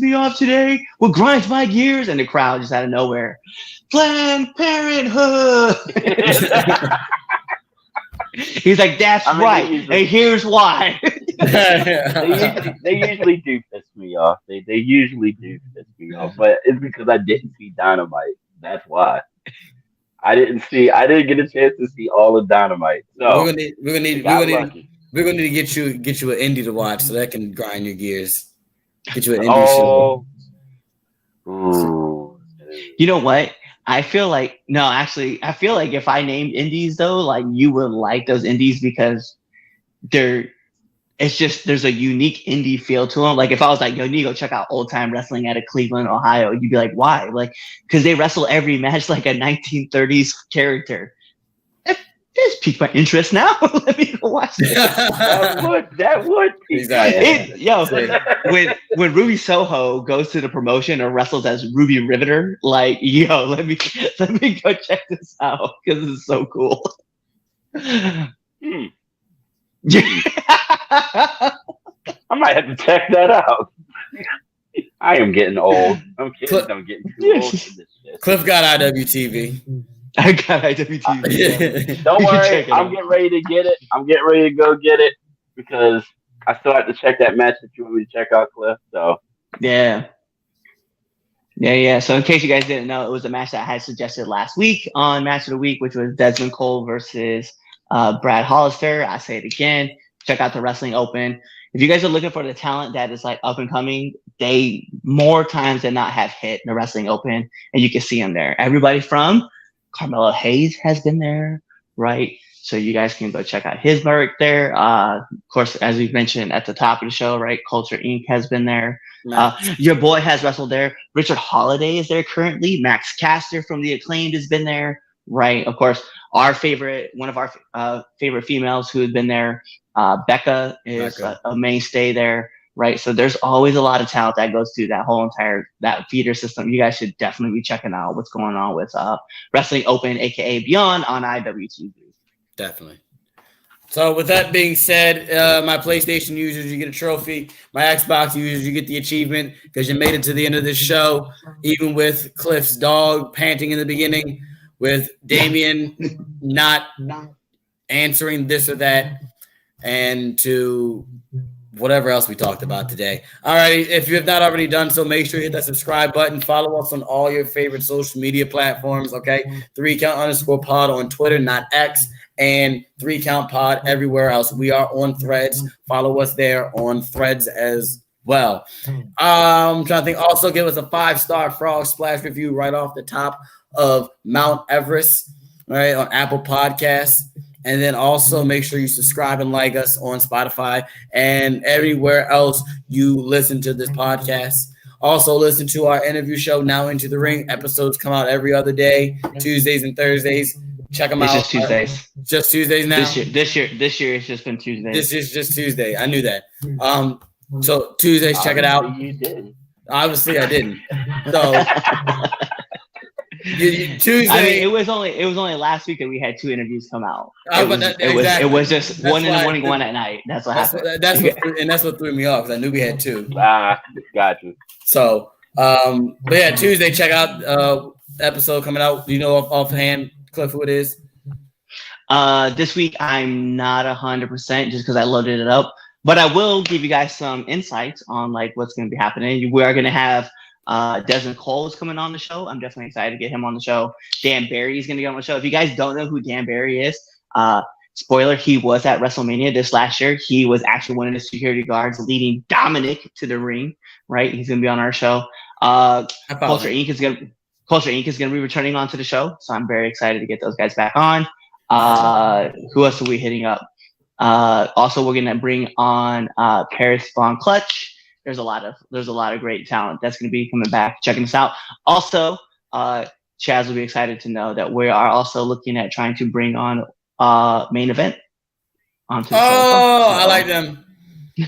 Speaker 3: me off today? What grinds my gears?" And the crowd just out of nowhere, Planned Parenthood. He's like, "That's right, and here's why."
Speaker 4: They usually do piss me off. They usually do piss me off, but it's because I didn't see Dynamite. That's why. I didn't get a chance to see all of Dynamite. So
Speaker 2: we're gonna need to get you an indie to watch so that can grind your gears. Get you an indie show.
Speaker 4: Ooh.
Speaker 3: You know what? I feel like if I named indies though, like you would like those indies because there's a unique indie feel to them. Like if I was like, yo, you need to go check out Old Time Wrestling out of Cleveland, Ohio, you'd be like, why? Like, because they wrestle every match like a 1930s character. this piqued my interest now. Let me go watch this.
Speaker 4: that would pique my interest.
Speaker 3: When Ruby Soho goes to the promotion or wrestles as Ruby Riveter, like, yo, let me go check this out because this is so cool.
Speaker 4: I might have to check that out. I am getting old. I'm getting too old for this shit.
Speaker 2: Cliff got IWTV.
Speaker 3: I got IWTV.
Speaker 4: Don't worry, I'm getting ready to get it. I'm getting ready to go get it because I still have to check that match that you want me to check out, Cliff. So
Speaker 3: yeah. So in case you guys didn't know, it was a match that I had suggested last week on Match of the Week, which was Desmond Cole versus Brad Hollister. I say it again. Check out the Wrestling Open. If you guys are looking for the talent that is like up and coming, they more times than not have hit the Wrestling Open, and you can see them there. Everybody from Carmelo Hayes has been there, right? So you guys can go check out his work there. Of course, as we mentioned at the top of the show, right? Culture Inc. has been there. Your boy has wrestled there. Richard Holiday is there currently. Max Caster from The Acclaimed has been there, right? Of course, one of our favorite females who has been there, Becca is a mainstay there, right? So there's always a lot of talent that goes through that whole entire that feeder system. You guys should definitely be checking out what's going on with Wrestling Open, aka Beyond, on IWTV.
Speaker 2: Definitely. So with that being said, my PlayStation users, you get a trophy. My Xbox users, you get the achievement because you made it to the end of this show, even with Cliff's dog panting in the beginning, with Damien not answering this or that, and to whatever else we talked about today. All right, if you have not already done so, make sure you hit that subscribe button. Follow us on all your favorite social media platforms, okay? 3count_pod on Twitter, not X, and 3count pod everywhere else. We are on Threads. Follow us there on Threads as well. I'm trying to think. Also, give us a 5-star Frog Splash review right off the top of Mount Everest, right, on Apple Podcasts. And then also make sure you subscribe and like us on Spotify and everywhere else you listen to this podcast. Also listen to our interview show, Now Into the Ring. Episodes come out every other day, Tuesdays and Thursdays. Check them out.
Speaker 3: It's just Tuesdays.
Speaker 2: Just Tuesdays now?
Speaker 3: This year it's just been Tuesdays.
Speaker 2: This is just Tuesday. I knew that. So Tuesdays, check it out.
Speaker 4: You did.
Speaker 2: Obviously I didn't. So Tuesday.
Speaker 3: I mean, it was only last week that we had 2 interviews come out. It was just one in the morning, one at night. That's what happened.
Speaker 2: That's what threw me off because I knew we had 2.
Speaker 4: Got you.
Speaker 2: So, but yeah, Tuesday, check out episode coming out. You know offhand, Cliff, who it is?
Speaker 3: This week I'm not 100% just because I loaded it up, but I will give you guys some insights on like what's going to be happening. We are going to have Desmond Cole is coming on the show. I'm definitely excited to get him on the show. Dan Barry is going to get on the show. If you guys don't know who Dan Barry is, spoiler, he was at WrestleMania this last year. He was actually one of the security guards leading Dominic to the ring, right? He's going to be on our show. Culture Inc. is going to be returning onto the show. So I'm very excited to get those guys back on. Who else are we hitting up? Also, we're going to bring on Paris Von Clutch. There's a lot of great talent that's going to be coming back, checking us out. Also, Chaz will be excited to know that we are also looking at trying to bring on Main Event onto the show.
Speaker 2: Oh, I like them.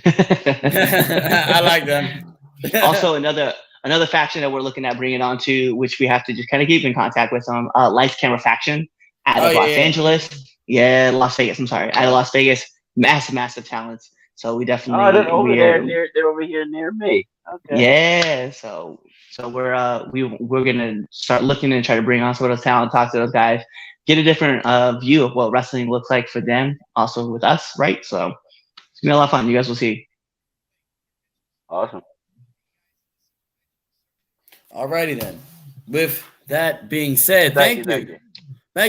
Speaker 2: I like them.
Speaker 3: Also, another faction that we're looking at bringing on to, which we have to just kind of keep in contact with them, Lights Camera Faction out of Los Angeles. Yeah, Las Vegas. I'm sorry, out of Las Vegas. Massive talents. So we definitely
Speaker 4: they're over here near me. Okay.
Speaker 3: Yeah, so we're gonna start looking and try to bring on some of those talent, talk to those guys, get a different view of what wrestling looks like for them, also with us, right? So it's gonna be a lot of fun. You guys will see.
Speaker 4: Awesome.
Speaker 2: Alrighty then. With that being said, thank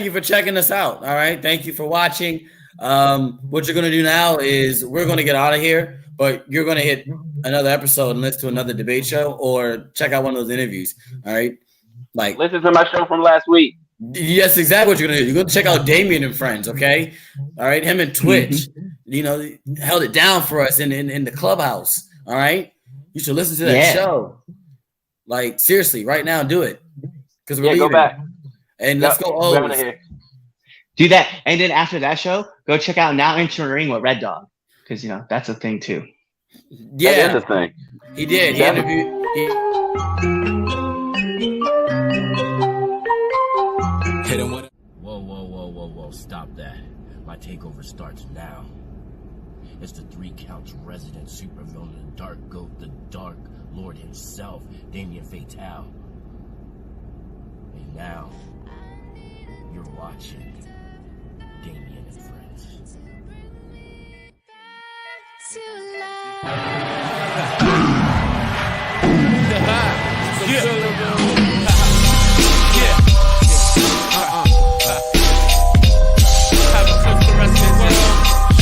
Speaker 2: you for checking us out. All right, thank you for watching. What you're gonna do now is we're gonna get out of here, but you're gonna hit another episode and listen to another debate show or check out one of those interviews. All right, like
Speaker 4: listen to my show from last week.
Speaker 2: Yes, exactly what you're gonna do. You're gonna check out Damien and Friends, okay? All right, him and Twitch, held it down for us in the clubhouse. All right, you should listen to that show. Like seriously, right now, do it because we're leaving.
Speaker 4: Go back
Speaker 2: and let's go.
Speaker 3: Do that, and then after that show, go check out Now Entering the Ring with Red Dog, because that's a thing too.
Speaker 2: Yeah,
Speaker 4: That is a thing.
Speaker 2: he did. He
Speaker 4: Definitely.
Speaker 2: interviewed.
Speaker 1: Hit him with it.
Speaker 5: Whoa. Stop that. My takeover starts now. It's the 3 Counts resident supervillain, the Dark Goat, the Dark Lord himself, Damien Fatale. And now, you're watching Damien and Friends.
Speaker 6: To life.